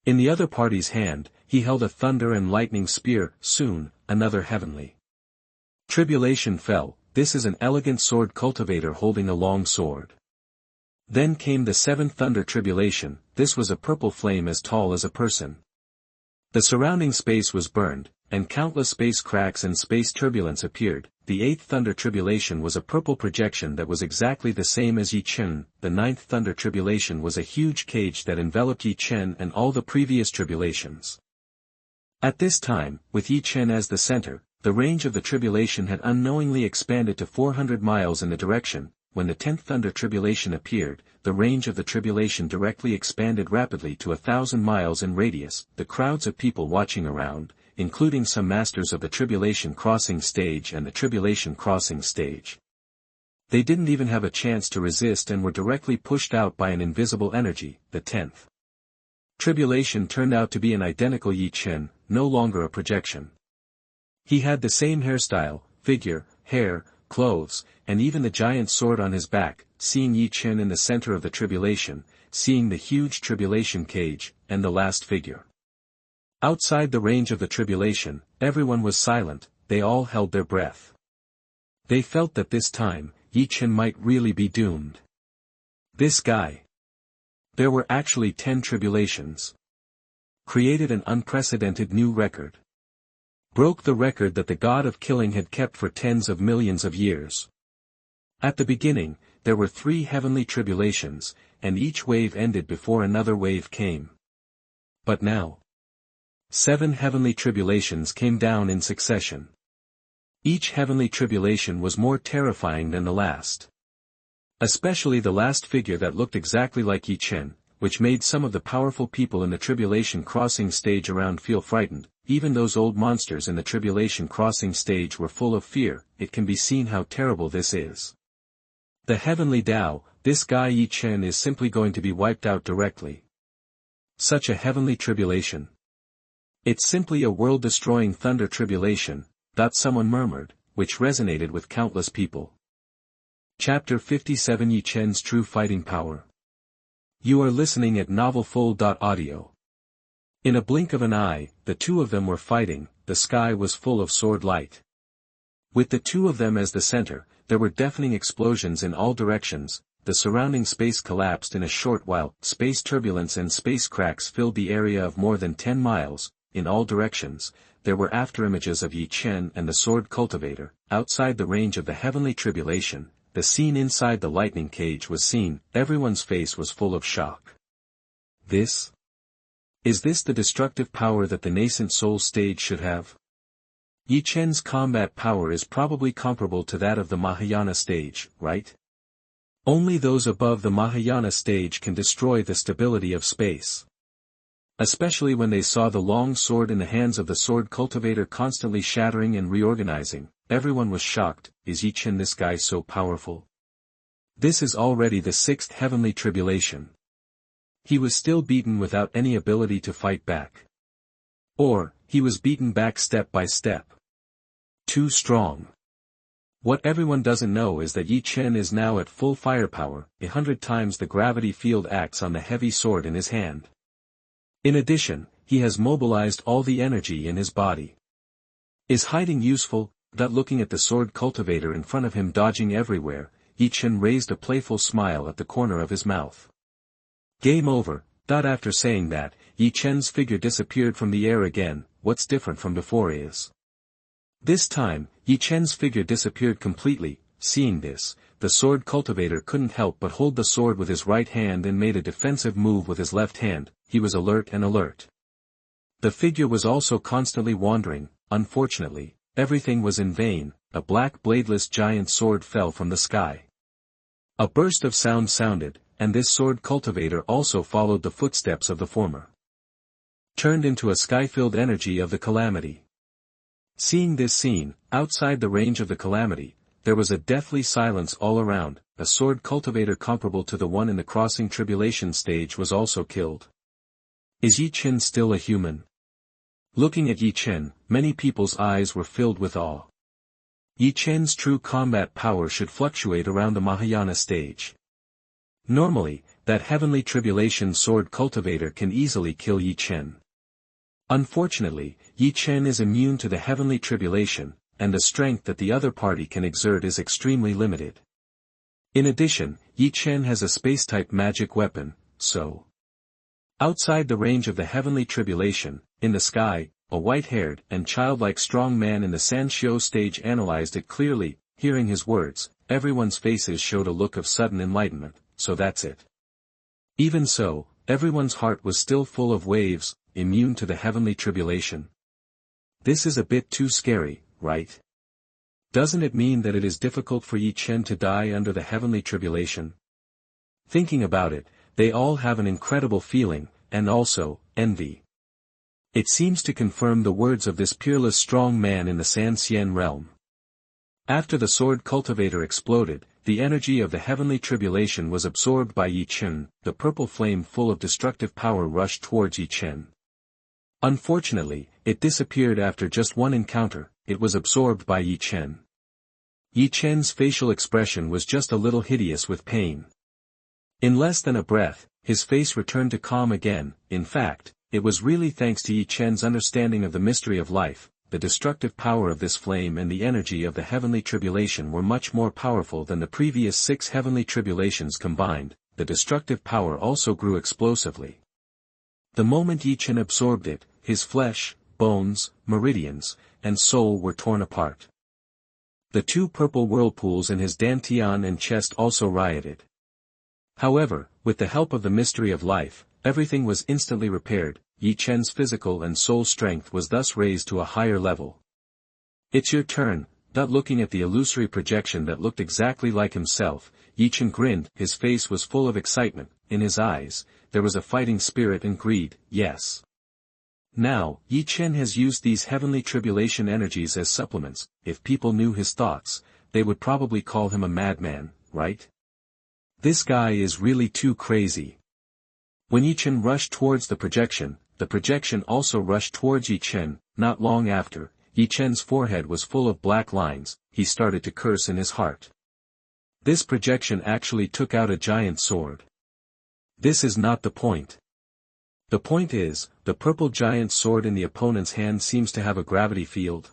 In the other party's hand, he held a thunder and lightning spear. Soon, another heavenly tribulation fell. This is an elegant sword cultivator holding a long sword. Then came the 7th thunder tribulation. This was a purple flame as tall as a person. The surrounding space was burned, and countless space cracks and space turbulence appeared. The 8th thunder tribulation was a purple projection that was exactly the same as Ye Chen. The 9th thunder tribulation was a huge cage that enveloped Ye Chen and all the previous tribulations. At this time, with Ye Chen as the center, the range of the tribulation had unknowingly expanded to 400 miles in the direction. When the 10th thunder tribulation appeared, the range of the tribulation directly expanded rapidly to 1,000 miles in radius. The crowds of people watching around, including some masters of the tribulation crossing stage and the tribulation crossing stage. They didn't even have a chance to resist and were directly pushed out by an invisible energy. The 10th tribulation turned out to be an identical Ye Chen, no longer a projection. He had the same hairstyle, figure, hair, clothes, and even the giant sword on his back. Seeing Ye Chen in the center of the tribulation, seeing the huge tribulation cage, and the last figure outside the range of the tribulation, everyone was silent. They all held their breath. They felt that this time, Ye Chen might really be doomed. This guy. There were actually 10 tribulations. Created an unprecedented new record. Broke the record that the god of killing had kept for tens of millions of years. At the beginning, there were 3 heavenly tribulations, and each wave ended before another wave came. But now, 7 heavenly tribulations came down in succession. Each heavenly tribulation was more terrifying than the last. Especially the last figure that looked exactly like Ye Chen, which made some of the powerful people in the tribulation crossing stage around feel frightened. Even those old monsters in the tribulation crossing stage were full of fear. It can be seen how terrible this is. The heavenly Tao, this guy Ye Chen is simply going to be wiped out directly. Such a heavenly tribulation. It's simply a world-destroying thunder tribulation, someone murmured, which resonated with countless people. Chapter 57 Ye Chen's True Fighting Power. You are listening at novelfull.audio. In a blink of an eye, the two of them were fighting. The sky was full of sword light. With the two of them as the center, there were deafening explosions in all directions. The surrounding space collapsed in a short while. Space turbulence and space cracks filled the area of more than 10 miles. in all directions, there were afterimages of Ye Chen and the sword cultivator. Outside the range of the heavenly tribulation, the scene inside the lightning cage was seen. Everyone's face was full of shock. Is this the destructive power that the nascent soul stage should have? Ye Chen's combat power is probably comparable to that of the Mahayana stage, right? Only those above the Mahayana stage can destroy the stability of space. Especially when they saw the long sword in the hands of the sword cultivator constantly shattering and reorganizing, everyone was shocked. Is Ye Chen this guy so powerful? This is already the 6th heavenly tribulation. He was still beaten without any ability to fight back. Or, he was beaten back step by step. Too strong. What everyone doesn't know is that Ye Chen is now at full firepower, 100 times the gravity field acts on the heavy sword in his hand. In addition, he has mobilized all the energy in his body. Is hiding useful? Looking at the sword cultivator in front of him dodging everywhere, Ye Chen raised a playful smile at the corner of his mouth. Game over. After saying that, Ye Chen's figure disappeared from the air again. What's different from before is. This time, Ye Chen's figure disappeared completely. Seeing this, the sword cultivator couldn't help but hold the sword with his right hand and made a defensive move with his left hand. He was alert. The figure was also constantly wandering. Unfortunately, everything was in vain. A black bladeless giant sword fell from the sky. A burst of sound sounded, and this sword cultivator also followed the footsteps of the former. Turned into a sky-filled energy of the calamity. Seeing this scene, outside the range of the calamity, there was a deathly silence all around. A sword cultivator comparable to the one in the crossing tribulation stage was also killed. Is Ye Chen still a human? Looking at Ye Chen, many people's eyes were filled with awe. Ye Chen's true combat power should fluctuate around the Mahayana stage. Normally, that heavenly tribulation sword cultivator can easily kill Ye Chen. Unfortunately, Ye Chen is immune to the heavenly tribulation, and the strength that the other party can exert is extremely limited. In addition, Ye Chen has a space-type magic weapon, so. Outside the range of the heavenly tribulation, in the sky, a white-haired and childlike strong man in the Xianxia stage analyzed it clearly. Hearing his words, everyone's faces showed a look of sudden enlightenment. So that's it. Even so, everyone's heart was still full of waves, immune to the heavenly tribulation. This is a bit too scary, right? Doesn't it mean that it is difficult for Ye Chen to die under the heavenly tribulation? Thinking about it, they all have an incredible feeling, and also, envy. It seems to confirm the words of this peerless strong man in the Xianxia realm. After the sword cultivator exploded, the energy of the heavenly tribulation was absorbed by Ye Chen. The purple flame full of destructive power rushed towards Ye Chen. Unfortunately, it disappeared after just one encounter. It was absorbed by Ye Chen. Ye Chen's facial expression was just a little hideous with pain. In less than a breath, his face returned to calm again. In fact, it was really thanks to Ye Chen's understanding of the mystery of life. The destructive power of this flame and the energy of the heavenly tribulation were much more powerful than the previous 6 heavenly tribulations combined. The destructive power also grew explosively. The moment Ye Chen absorbed it, his flesh, bones, meridians, and soul were torn apart. The 2 purple whirlpools in his dantian and chest also rioted. However, with the help of the mystery of life, everything was instantly repaired. Ye Chen's physical and soul strength was thus raised to a higher level. It's your turn. Looking at the illusory projection that looked exactly like himself, Ye Chen grinned. His face was full of excitement. In his eyes, there was a fighting spirit and greed. Yes. Now, Ye Chen has used these heavenly tribulation energies as supplements. If people knew his thoughts, they would probably call him a madman, right? This guy is really too crazy. When Ye Chen rushed towards the projection also rushed towards Ye Chen. Not long after, Ye Chen's forehead was full of black lines. He started to curse in his heart. This projection actually took out a giant sword. This is not the point. The point is, the purple giant sword in the opponent's hand seems to have a gravity field.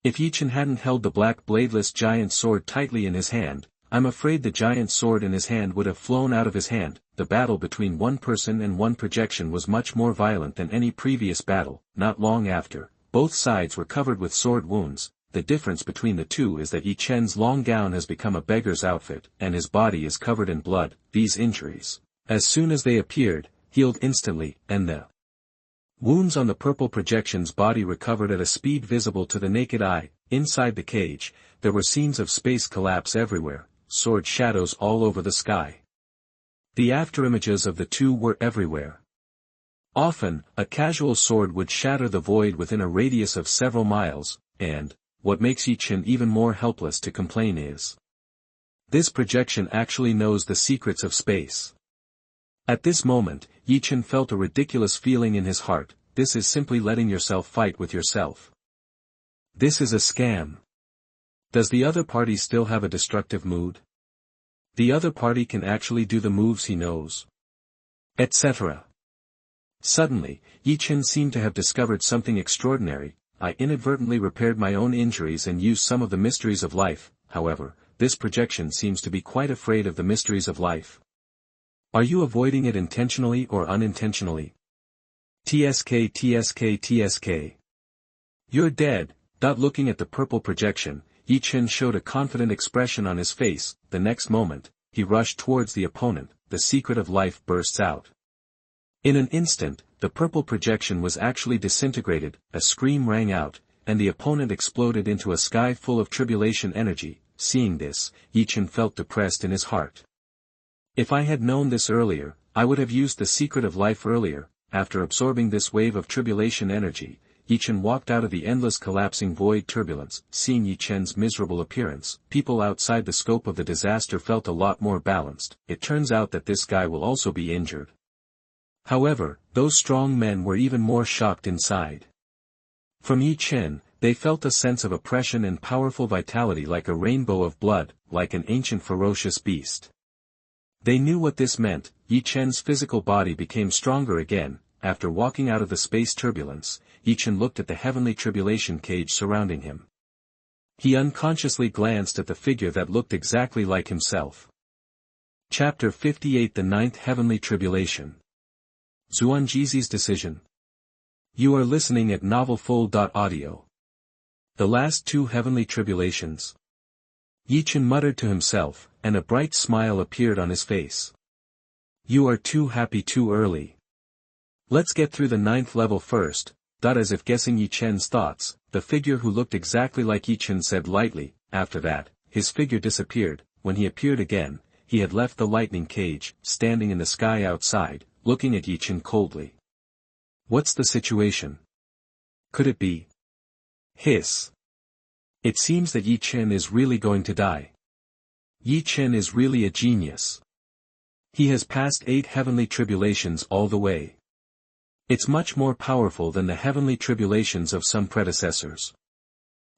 If Ye Chen hadn't held the black bladeless giant sword tightly in his hand, I'm afraid the giant sword in his hand would have flown out of his hand. The battle between one person and one projection was much more violent than any previous battle. Not long after, both sides were covered with sword wounds. The difference between the two is that Ye Chen's long gown has become a beggar's outfit, and his body is covered in blood. These injuries, as soon as they appeared, healed instantly, and the wounds on the purple projection's body recovered at a speed visible to the naked eye. Inside the cage, there were scenes of space collapse everywhere, sword shadows all over the sky. The afterimages of the two were everywhere. Often, a casual sword would shatter the void within a radius of several miles, and, what makes Ye Chen even more helpless to complain is, this projection actually knows the secrets of space. At this moment, Ye Chen felt a ridiculous feeling in his heart. This is simply letting yourself fight with yourself. This is a scam. Does the other party still have a destructive mood? The other party can actually do the moves he knows, etc. Suddenly, Ye Chen seemed to have discovered something extraordinary. I inadvertently repaired my own injuries and used some of the mysteries of life. However, this projection seems to be quite afraid of the mysteries of life. Are you avoiding it intentionally or unintentionally? TSK TSK TSK. You're dead. Looking at the purple projection, Ye Chen showed a confident expression on his face. The next moment, he rushed towards the opponent. The secret of life bursts out. In an instant, the purple projection was actually disintegrated. A scream rang out, and the opponent exploded into a sky full of tribulation energy. Seeing this, Ye Chen felt depressed in his heart. If I had known this earlier, I would have used the secret of life earlier. After absorbing this wave of tribulation energy, Ye Chen walked out of the endless collapsing void turbulence. Seeing Ye Chen's miserable appearance, people outside the scope of the disaster felt a lot more balanced. It turns out that this guy will also be injured. However, those strong men were even more shocked inside. From Ye Chen, they felt a sense of oppression and powerful vitality like a rainbow of blood, like an ancient ferocious beast. They knew what this meant. Ye Chen's physical body became stronger again. After walking out of the space turbulence, Ye Chen looked at the heavenly tribulation cage surrounding him. He unconsciously glanced at the figure that looked exactly like himself. Chapter 58 The Ninth Heavenly Tribulation. Xuanjizi's Decision. You are listening at novelfull.audio. The last two heavenly tribulations. Ye Chen muttered to himself, and a bright smile appeared on his face. You are too happy too early. Let's get through the ninth level first. As if guessing Ye Chen's thoughts, the figure who looked exactly like Ye Chen said lightly. After that, his figure disappeared. When he appeared again, he had left the lightning cage, standing in the sky outside, looking at Ye Chen coldly. What's the situation? Could it be? Hiss. It seems that Ye Chen is really going to die. Ye Chen is really a genius. He has passed 8 heavenly tribulations all the way. It's much more powerful than the heavenly tribulations of some predecessors.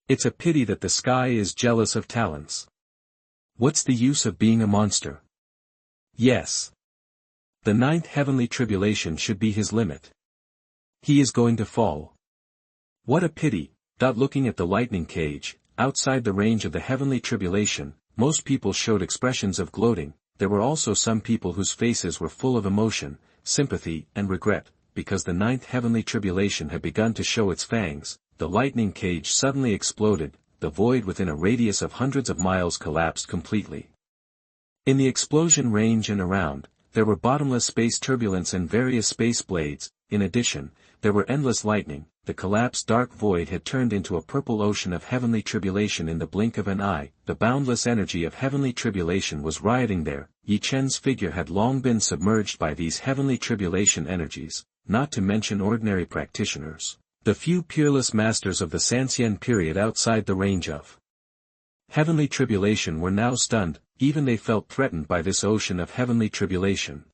It's a pity that the sky is jealous of talents. What's the use of being a monster? Yes. The 9th heavenly tribulation should be his limit. He is going to fall. What a pity. Looking at the lightning cage, outside the range of the heavenly tribulation, most people showed expressions of gloating. There were also some people whose faces were full of emotion, sympathy, and regret. Because the 9th heavenly tribulation had begun to show its fangs, the lightning cage suddenly exploded. The void within a radius of hundreds of miles collapsed completely. In the explosion range and around, there were bottomless space turbulence and various space blades. In addition, there were endless lightning. The collapsed dark void had turned into a purple ocean of heavenly tribulation in the blink of an eye. The boundless energy of heavenly tribulation was rioting there. Ye Chen's figure had long been submerged by these heavenly tribulation energies, not to mention ordinary practitioners, the few peerless masters of the Xianxia period outside the range of heavenly tribulation were now stunned. Even they felt threatened by this ocean of heavenly tribulation.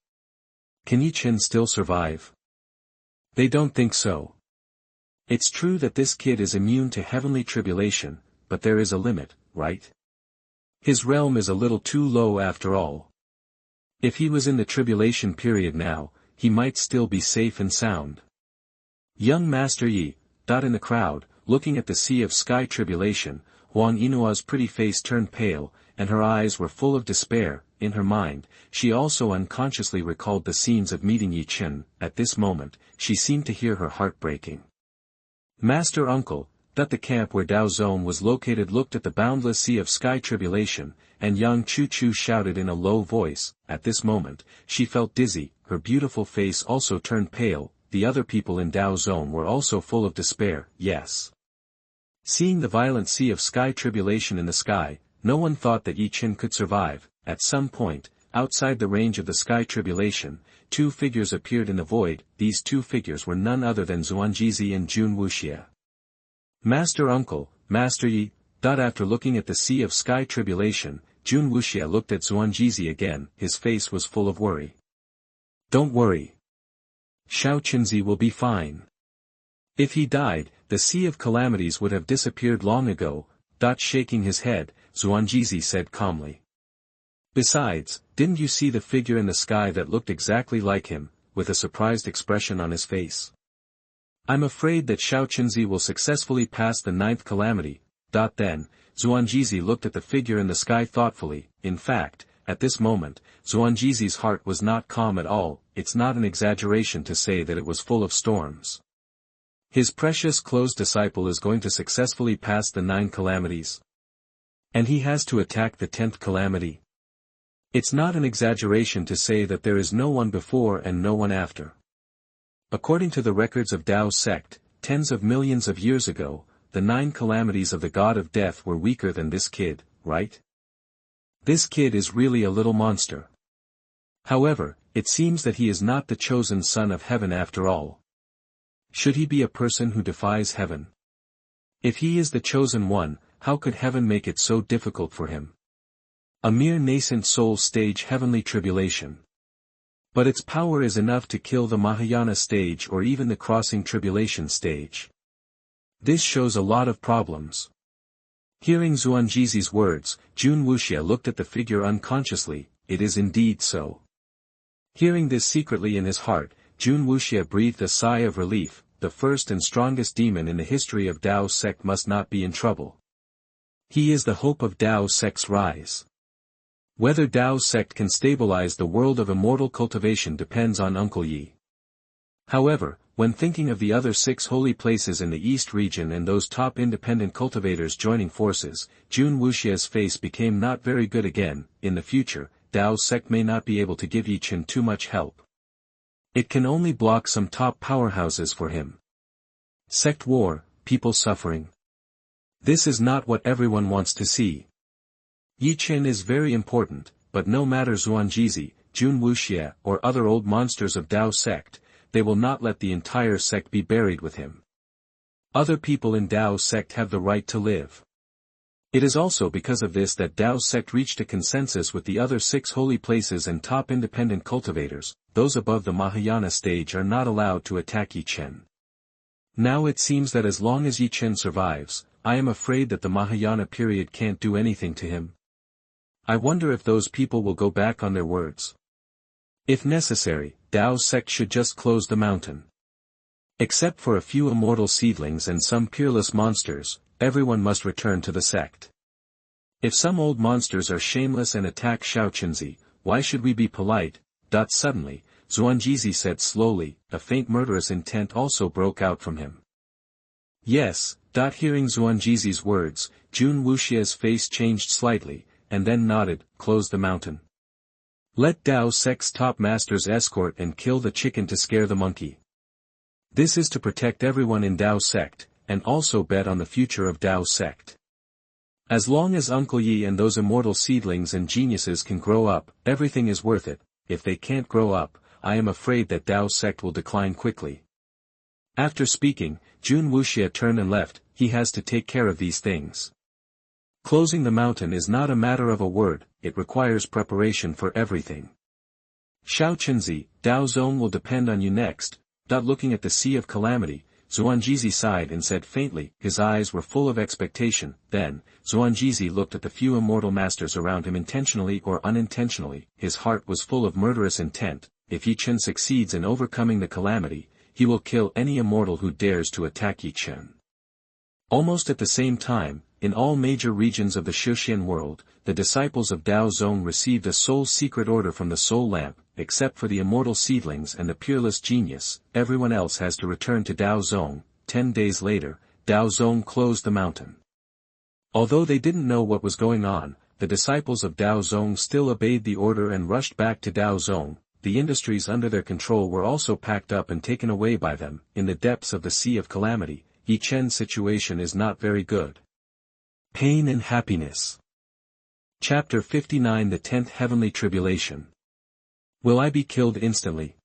Can Ye Chen still survive? They don't think so. It's true that this kid is immune to heavenly tribulation, but there is a limit, right? His realm is a little too low after all. If he was in the tribulation period now, he might still be safe and sound. Young Master Yi, in the crowd, looking at the sea of sky tribulation, Huang Yinua's pretty face turned pale, and her eyes were full of despair. In her mind, she also unconsciously recalled the scenes of meeting Ye Chen. At this moment, she seemed to hear her heart breaking. Master Uncle, that the camp where Dao Zone was located looked at the boundless sea of sky tribulation, and Yang Chu shouted in a low voice. At this moment, she felt dizzy, her beautiful face also turned pale. The other people in Dao Zone were also full of despair. Yes. Seeing the violent sea of sky tribulation in the sky, no one thought that Ye Chen could survive. At some point, outside the range of the sky tribulation, two figures appeared in the void. These two figures were none other than Xuanjizi and Jun Wuxia. Master Uncle, Master Yi. After looking at the sea of sky tribulation, Jun Wuxia looked at Xuanjizi again. His face was full of worry. Don't worry. Xuanjizi will be fine. If he died, the sea of calamities would have disappeared long ago. Shaking his head, Xuanjizi said calmly. Besides, didn't you see the figure in the sky that looked exactly like him, with a surprised expression on his face? I'm afraid that Xuanjizi will successfully pass the 9th calamity. Then, Xuanjizi looked at the figure in the sky thoughtfully. In fact, at this moment, Xuanjizi's heart was not calm at all. It's not an exaggeration to say that it was full of storms. His precious close disciple is going to successfully pass the 9 calamities. And he has to attack the 10th calamity. It's not an exaggeration to say that there is no one before and no one after. According to the records of Dao's sect, tens of millions of years ago, the 9 calamities of the god of death were weaker than this kid, right? This kid is really a little monster. However, it seems that he is not the chosen son of heaven after all. Should he be a person who defies heaven? If he is the chosen one, how could heaven make it so difficult for him? A mere nascent soul stage heavenly tribulation. But its power is enough to kill the Mahayana stage or even the crossing tribulation stage. This shows a lot of problems. Hearing Xuanjizi's words, Jun Wuxia looked at the figure unconsciously. It is indeed so. Hearing this secretly in his heart, Jun Wuxia breathed a sigh of relief. The first and strongest demon in the history of Dao's sect must not be in trouble. He is the hope of Dao's sect's rise. Whether Dao's sect can stabilize the world of immortal cultivation depends on Uncle Yi. However, when thinking of the other 6 holy places in the East region and those top independent cultivators joining forces, Jun Wuxia's face became not very good again. In the future, Dao's sect may not be able to give Ye Chen too much help. It can only block some top powerhouses for him. Sect war, people suffering. This is not what everyone wants to see. Ye Chen is very important, but no matter Xuanjizi, Jun Wuxia, or other old monsters of Dao sect, they will not let the entire sect be buried with him. Other people in Dao's sect have the right to live. It is also because of this that Dao's sect reached a consensus with the other 6 holy places and top independent cultivators. Those above the Mahayana stage are not allowed to attack Ye Chen. Now it seems that as long as Ye Chen survives, I am afraid that the Mahayana period can't do anything to him. I wonder if those people will go back on their words. If necessary, Dao's sect should just close the mountain. Except for a few immortal seedlings and some peerless monsters, everyone must return to the sect. If some old monsters are shameless and attack Xuanjizi, why should we be polite? Suddenly, Xuanjizi said slowly, a faint murderous intent also broke out from him. Yes. Hearing Xuanjizi's words, Jun Wuxia's face changed slightly, and then nodded. Close the mountain. Let Dao sect's top masters escort and kill the chicken to scare the monkey. This is to protect everyone in Dao sect, and also bet on the future of Dao sect. As long as Uncle Yi and those immortal seedlings and geniuses can grow up, everything is worth it. If they can't grow up, I am afraid that Dao sect will decline quickly. After speaking, Jun Wuxia turned and left. He has to take care of these things. Closing the mountain is not a matter of a word, it requires preparation for everything. Xuanjizi, Dao Zone will depend on you next. Looking at the sea of calamity, Xuanjizi sighed and said faintly. His eyes were full of expectation. Then, Xuanjizi looked at the few immortal masters around him intentionally or unintentionally. His heart was full of murderous intent. If Ye Chen succeeds in overcoming the calamity, he will kill any immortal who dares to attack Ye Chen. Almost at the same time, in all major regions of the Xiuxian world, the disciples of Dao Zong received a sole secret order from the soul lamp, except for the immortal seedlings and the peerless genius, everyone else has to return to Dao Zong. 10 days later, Dao Zong closed the mountain. Although they didn't know what was going on, the disciples of Dao Zong still obeyed the order and rushed back to Dao Zong. The industries under their control were also packed up and taken away by them. In the depths of the Sea of Calamity, Ye Chen's situation is not very good. Pain and Happiness. Chapter 59, the 10th Heavenly Tribulation. Will I be killed instantly?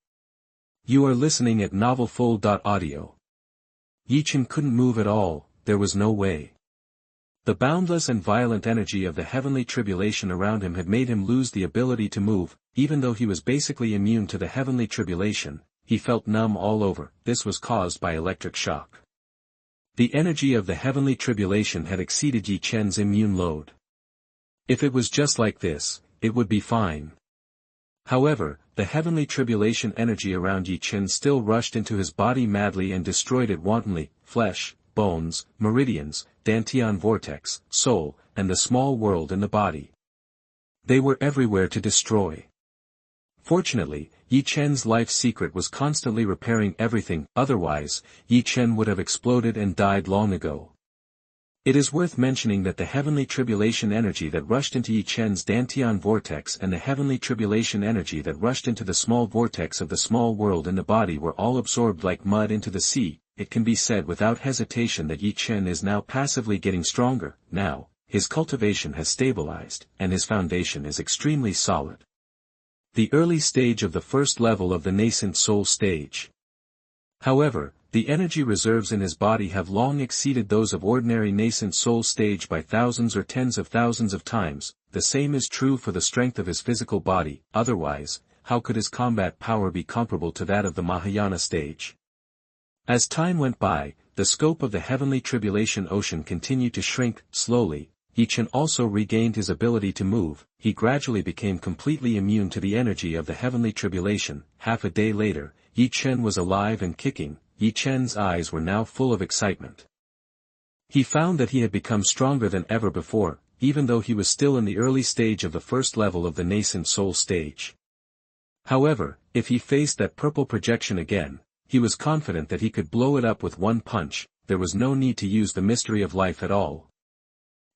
You are listening at novelfull.audio. Ye Chen couldn't move at all, there was no way. The boundless and violent energy of the heavenly tribulation around him had made him lose the ability to move. Even though he was basically immune to the heavenly tribulation, he felt numb all over. This was caused by electric shock. The energy of the heavenly tribulation had exceeded Ye Chen's immune load. If it was just like this, it would be fine. However, the heavenly tribulation energy around Ye Chen still rushed into his body madly and destroyed it wantonly: flesh, bones, meridians, Dantian vortex, soul, and the small world in the body. They were everywhere to destroy. Fortunately, Ye Chen's life secret was constantly repairing everything, otherwise, Ye Chen would have exploded and died long ago. It is worth mentioning that the heavenly tribulation energy that rushed into Ye Chen's Dantian vortex and the heavenly tribulation energy that rushed into the small vortex of the small world in the body were all absorbed like mud into the sea. It can be said without hesitation that Ye Chen is now passively getting stronger. Now, his cultivation has stabilized, and his foundation is extremely solid. The early stage of the first level of the nascent soul stage. However, the energy reserves in his body have long exceeded those of ordinary nascent soul stage by thousands or tens of thousands of times. The same is true for the strength of his physical body, otherwise, how could his combat power be comparable to that of the Mahayana stage? As time went by, the scope of the heavenly tribulation ocean continued to shrink. Slowly, Ye Chen also regained his ability to move. He gradually became completely immune to the energy of the heavenly tribulation. Half a day later, Ye Chen was alive and kicking. Ye Chen's eyes were now full of excitement. He found that he had become stronger than ever before, even though he was still in the early stage of the first level of the nascent soul stage. However, if he faced that purple projection again, he was confident that he could blow it up with one punch. There was no need to use the mystery of life at all.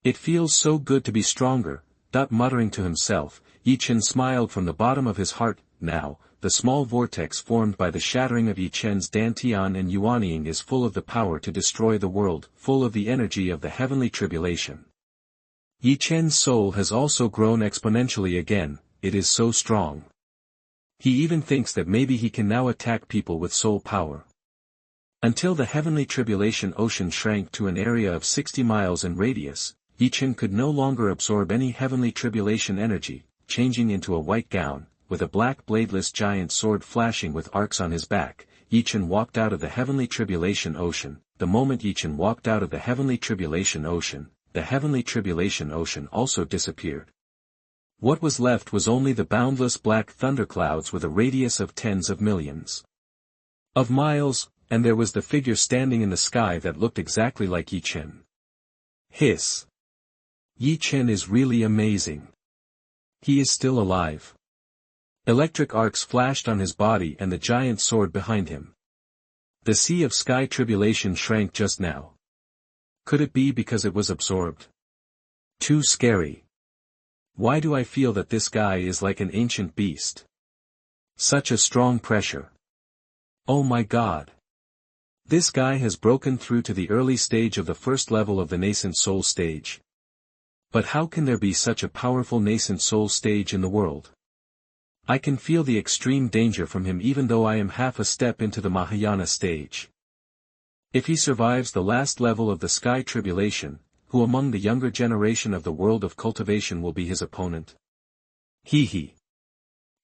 It feels so good to be stronger. Muttering to himself, Ye Chen smiled from the bottom of his heart. Now, the small vortex formed by the shattering of Ye Chen's Dantian and Yuanying is full of the power to destroy the world, full of the energy of the heavenly tribulation. Ye Chen's soul has also grown exponentially again. It is so strong. He even thinks that maybe he can now attack people with soul power. Until the heavenly tribulation ocean shrank to an area of 60 miles in radius, Ye Chen could no longer absorb any heavenly tribulation energy. Changing into a white gown, with a black bladeless giant sword flashing with arcs on his back, Ye Chen walked out of the heavenly tribulation ocean. The moment Ye Chen walked out of the heavenly tribulation ocean also disappeared. What was left was only the boundless black thunderclouds with a radius of tens of millions of miles, and there was the figure standing in the sky that looked exactly like Ye Chen. Hiss. Ye Chen is really amazing. He is still alive. Electric arcs flashed on his body and the giant sword behind him. The sea of sky tribulation shrank just now. Could it be because it was absorbed? Too scary. Why do I feel that this guy is like an ancient beast? Such a strong pressure. Oh my God. This guy has broken through to the early stage of the first level of the nascent soul stage. But how can there be such a powerful nascent soul stage in the world? I can feel the extreme danger from him even though I am half a step into the Mahayana stage. If he survives the last level of the sky tribulation, who among the younger generation of the world of cultivation will be his opponent? Hee.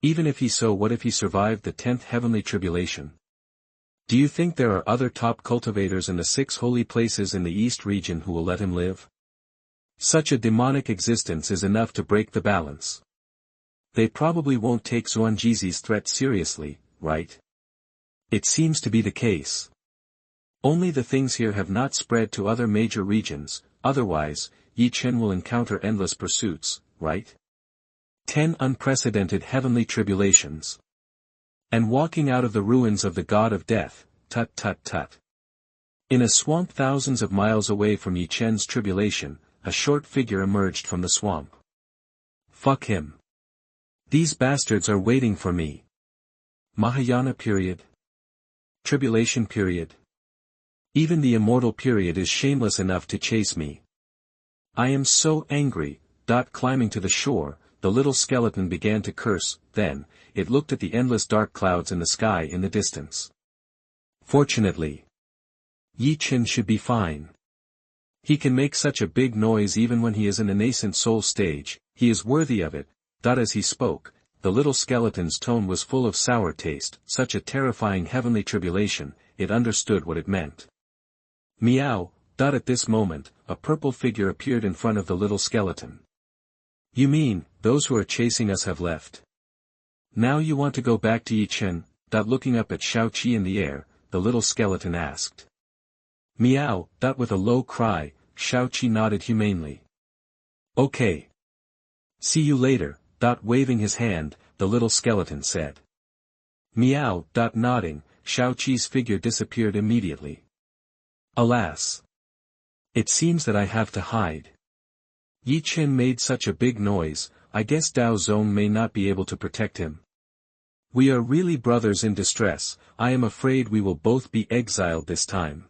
Even if what if he survived the 10th heavenly tribulation? Do you think there are other top cultivators in the 6 holy places in the East region who will let him live? Such a demonic existence is enough to break the balance. They probably won't take Xuanjizi's threat seriously, right? It seems to be the case. Only the things here have not spread to other major regions, otherwise, Ye Chen will encounter endless pursuits, right? 10 Unprecedented Heavenly Tribulations. And walking out of the ruins of the God of Death, tut tut tut. In a swamp thousands of miles away from Ye Chen's tribulation, a short figure emerged from the swamp. Fuck him. These bastards are waiting for me. Mahayana period. Tribulation period. Even the immortal period is shameless enough to chase me. I am so angry. Climbing to the shore, the little skeleton began to curse, then, it looked at the endless dark clouds in the sky in the distance. Fortunately, Ye Chen should be fine. He can make such a big noise even when he is in a nascent soul stage, he is worthy of it. As he spoke, the little skeleton's tone was full of sour taste, such a terrifying heavenly tribulation, it understood what it meant. Meow. At this moment, a purple figure appeared in front of the little skeleton. You mean, those who are chasing us have left? Now you want to go back to Ye Chen? Looking up at Xiaoqi in the air, the little skeleton asked. Meow. With a low cry, Xiaoqi nodded humanely. Okay. See you later. Waving his hand, the little skeleton said. Meow. Nodding, Xiaoqi's figure disappeared immediately. Alas. It seems that I have to hide. Ye Chen made such a big noise, I guess Dao Zong may not be able to protect him. We are really brothers in distress, I am afraid we will both be exiled this time.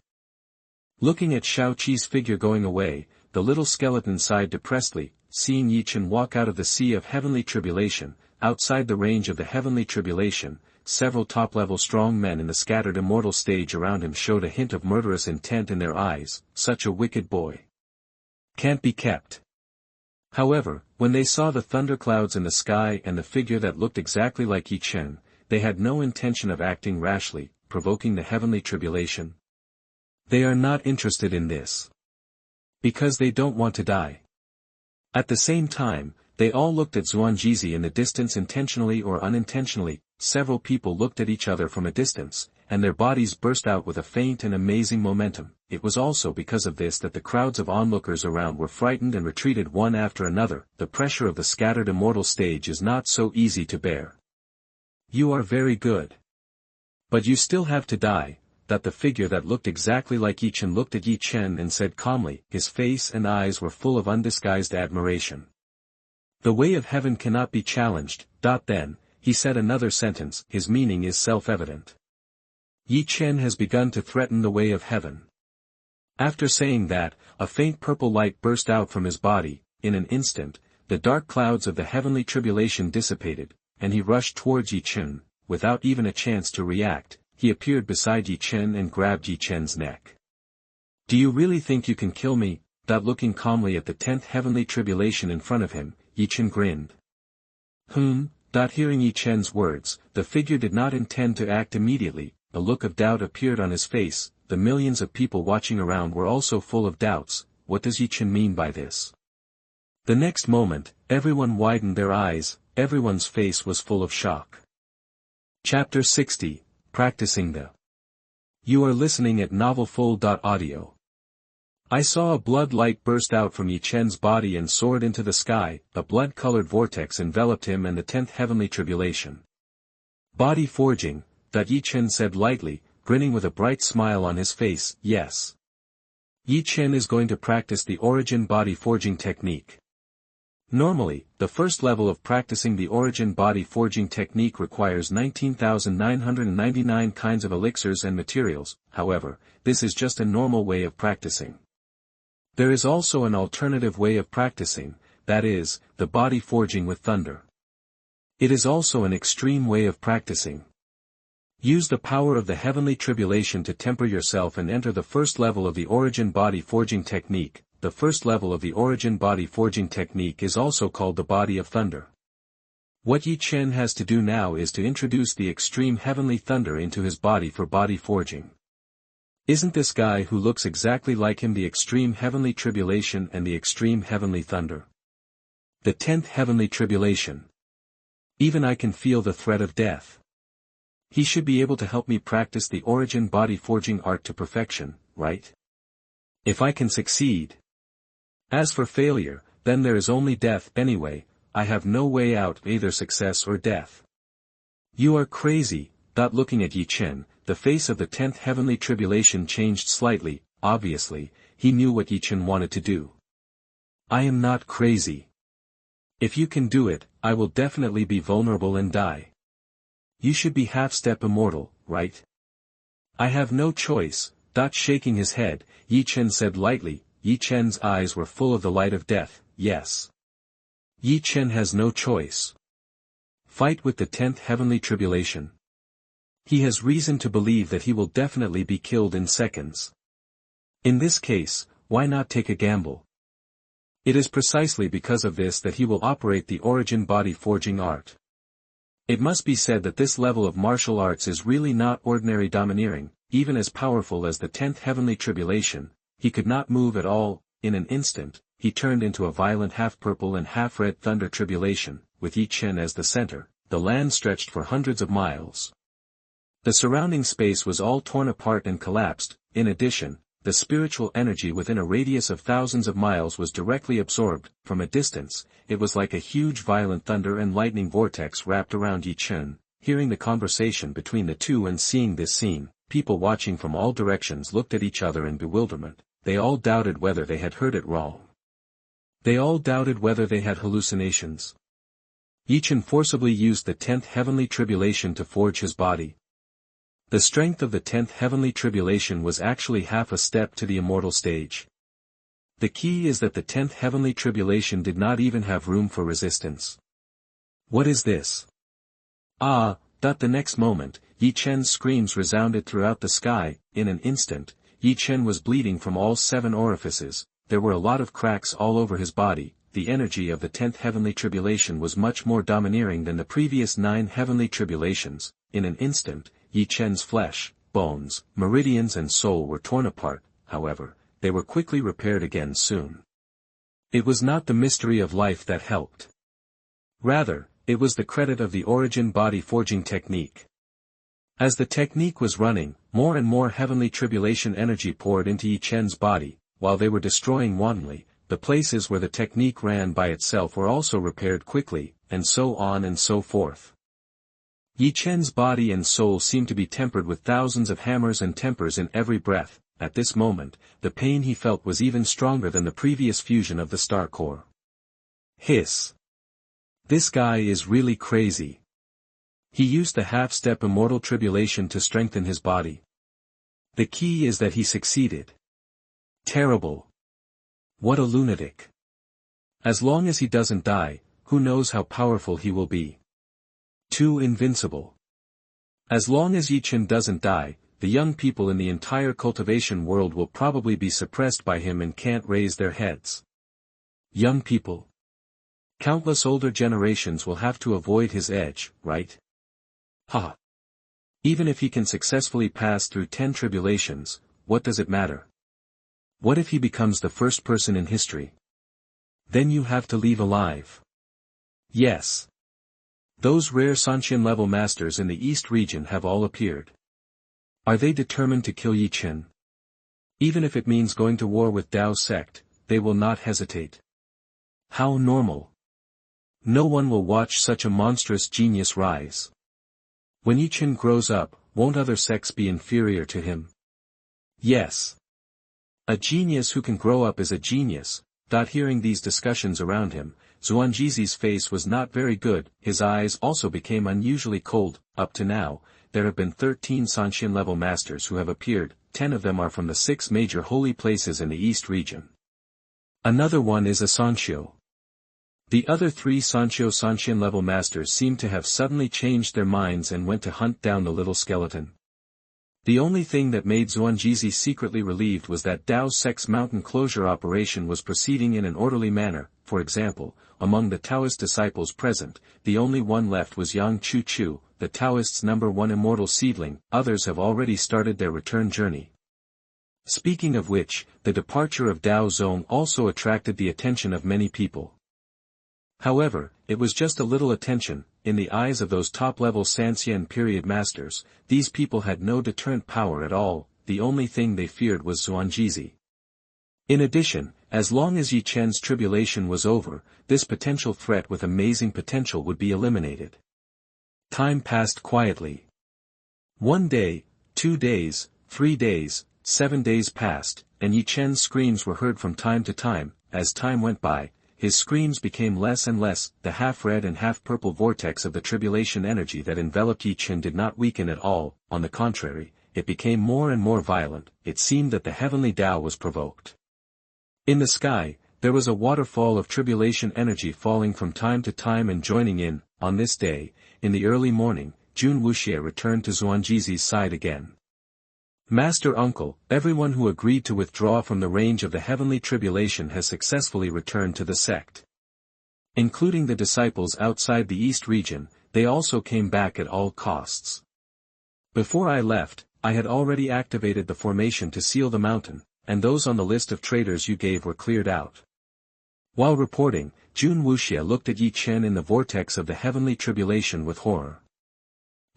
Looking at Xiaoqi's figure going away, the little skeleton sighed depressedly, seeing Ye Chen walk out of the sea of heavenly tribulation, outside the range of the heavenly tribulation. Several top-level strong men in the scattered immortal stage around him showed a hint of murderous intent in their eyes, such a wicked boy. Can't be kept. However, when they saw the thunderclouds in the sky and the figure that looked exactly like Ye Chen, they had no intention of acting rashly, provoking the heavenly tribulation. They are not interested in this. Because they don't want to die. At the same time, they all looked at Xuanjizi in the distance intentionally or unintentionally. Several people looked at each other from a distance, and their bodies burst out with a faint and amazing momentum. It was also because of this that the crowds of onlookers around were frightened and retreated one after another. The pressure of the scattered immortal stage is not so easy to bear. You are very good. But you still have to die. The figure that looked exactly like Ye Chen looked at Ye Chen and said calmly, his face and eyes were full of undisguised admiration. The way of heaven cannot be challenged. Then, he said another sentence, his meaning is self-evident. Ye Chen has begun to threaten the way of heaven. After saying that, a faint purple light burst out from his body. In an instant, the dark clouds of the heavenly tribulation dissipated, and he rushed towards Ye Chen. Without even a chance to react, he appeared beside Ye Chen and grabbed Ye Chen's neck. Do you really think you can kill me? Looking calmly at the 10th heavenly tribulation in front of him, Ye Chen grinned. Hearing Ye Chen's words, the figure did not intend to act immediately. A look of doubt appeared on his face. The millions of people watching around were also full of doubts. What does Ye Chen mean by this? The next moment, everyone widened their eyes, everyone's face was full of shock. Chapter 60, Practicing the. You are listening at novelfull.audio. I saw a blood light burst out from Ye Chen's body and soared into the sky. A blood-colored vortex enveloped him and the 10th heavenly tribulation. Body forging, Ye Chen said lightly, grinning with a bright smile on his face. Yes. Ye Chen is going to practice the origin body forging technique. Normally, the first level of practicing the origin body forging technique requires 19,999 kinds of elixirs and materials. However, this is just a normal way of practicing. There is also an alternative way of practicing, that is, the body forging with thunder. It is also an extreme way of practicing. Use the power of the heavenly tribulation to temper yourself and enter the first level of the origin body forging technique. The first level of the origin body forging technique is also called the body of thunder. What Ye Chen has to do now is to introduce the extreme heavenly thunder into his body for body forging. Isn't this guy who looks exactly like him the extreme heavenly tribulation and the extreme heavenly thunder? The 10th heavenly tribulation. Even I can feel the threat of death. He should be able to help me practice the origin body forging art to perfection, right? If I can succeed. As for failure, then there is only death anyway. I have no way out, either success or death. You are crazy. Looking at Ye Chen, the face of the 10th heavenly tribulation changed slightly. Obviously, he knew what Ye Chen wanted to do. I am not crazy. If you can do it, I will definitely be vulnerable and die. You should be half-step immortal, right? I have no choice. Shaking his head, Ye Chen said lightly. Ye Chen's eyes were full of the light of death. Yes. Ye Chen has no choice. Fight with the 10th heavenly tribulation. He has reason to believe that he will definitely be killed in seconds. In this case, why not take a gamble? It is precisely because of this that he will operate the origin body forging art. It must be said that this level of martial arts is really not ordinary domineering. Even as powerful as the 10th heavenly tribulation, he could not move at all. In an instant, he turned into a violent half-purple and half-red thunder tribulation, with Ye Chen as the center. The land stretched for hundreds of miles. The surrounding space was all torn apart and collapsed. In addition, the spiritual energy within a radius of thousands of miles was directly absorbed. From a distance, it was like a huge violent thunder and lightning vortex wrapped around Ye Chen. Hearing the conversation between the two and seeing this scene, people watching from all directions looked at each other in bewilderment. They all doubted whether they had heard it wrong. They all doubted whether they had hallucinations. Ye Chen forcibly used the 10th heavenly tribulation to forge his body. The strength of the 10th heavenly tribulation was actually half a step to the immortal stage. The key is that the 10th heavenly tribulation did not even have room for resistance. What is this? The next moment, Ye Chen's screams resounded throughout the sky. In an instant, Ye Chen was bleeding from all 7 orifices. There were a lot of cracks all over his body. The energy of the 10th heavenly tribulation was much more domineering than the previous 9 heavenly tribulations. In an instant, Ye Chen's flesh, bones, meridians and soul were torn apart. However, they were quickly repaired again soon. It was not the mystery of life that helped. Rather, it was the credit of the origin body forging technique. As the technique was running, more and more heavenly tribulation energy poured into Ye Chen's body. While they were destroying wantonly, the places where the technique ran by itself were also repaired quickly, and so on and so forth. Ye Chen's body and soul seemed to be tempered with thousands of hammers and tempers in every breath. At this moment, the pain he felt was even stronger than the previous fusion of the star core. Hiss. This guy is really crazy. He used the half-step immortal tribulation to strengthen his body. The key is that he succeeded. Terrible. What a lunatic. As long as he doesn't die, who knows how powerful he will be. Too invincible. As long as Ye Chen doesn't die, the young people in the entire cultivation world will probably be suppressed by him and can't raise their heads. Young people. Countless older generations will have to avoid his edge, right? Even if he can successfully pass through 10 tribulations, what does it matter? What if he becomes the first person in history? Then you have to leave alive. Yes. Those rare Xianxia level masters in the East region have all appeared. Are they determined to kill Ye Chen? Even if it means going to war with Dao's sect, they will not hesitate. How normal. No one will watch such a monstrous genius rise. When Ye Chen grows up, won't other sects be inferior to him? Yes. A genius who can grow up is a genius. Hearing these discussions around him, Xuanjizi's face was not very good. His eyes also became unusually cold. Up to now, there have been 13 Xianxia level masters who have appeared. 10 of them are from the 6 major holy places in the East region. Another one is a Xianxia. The other 3 Xianxia level masters seem to have suddenly changed their minds and went to hunt down the little skeleton. The only thing that made Xuanjizi secretly relieved was that Dao's sect's mountain closure operation was proceeding in an orderly manner. For example, among the Taoist disciples present, the only one left was Yang Chu, the Taoists' #1 immortal seedling. Others have already started their return journey. Speaking of which, the departure of Dao Zong also attracted the attention of many people. However, it was just a little attention. In the eyes of those top-level Xianxia period masters, these people had no deterrent power at all, the only thing they feared was Xuanjizi. In addition, as long as Ye Chen's tribulation was over, this potential threat with amazing potential would be eliminated. Time passed quietly. 1 day, 2 days, 3 days, 7 days passed, and Ye Chen's screams were heard from time to time. As time went by, his screams became less and less. The half-red and half-purple vortex of the tribulation energy that enveloped Ye Chen did not weaken at all, on the contrary, it became more and more violent. It seemed that the heavenly Tao was provoked. In the sky, there was a waterfall of tribulation energy falling from time to time and joining in. On this day, in the early morning, Jun Wuxie returned to Xuanjizi's side again. Master Uncle, everyone who agreed to withdraw from the range of the heavenly tribulation has successfully returned to the sect. Including the disciples outside the East region, they also came back at all costs. Before I left, I had already activated the formation to seal the mountain, and those on the list of traitors you gave were cleared out. While reporting, Jun Wuxie looked at Ye Chen in the vortex of the heavenly tribulation with horror.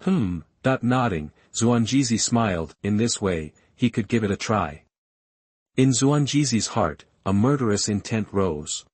Nodding, Xuanjizi smiled. In this way, he could give it a try. In Xuanjizi's heart, a murderous intent rose.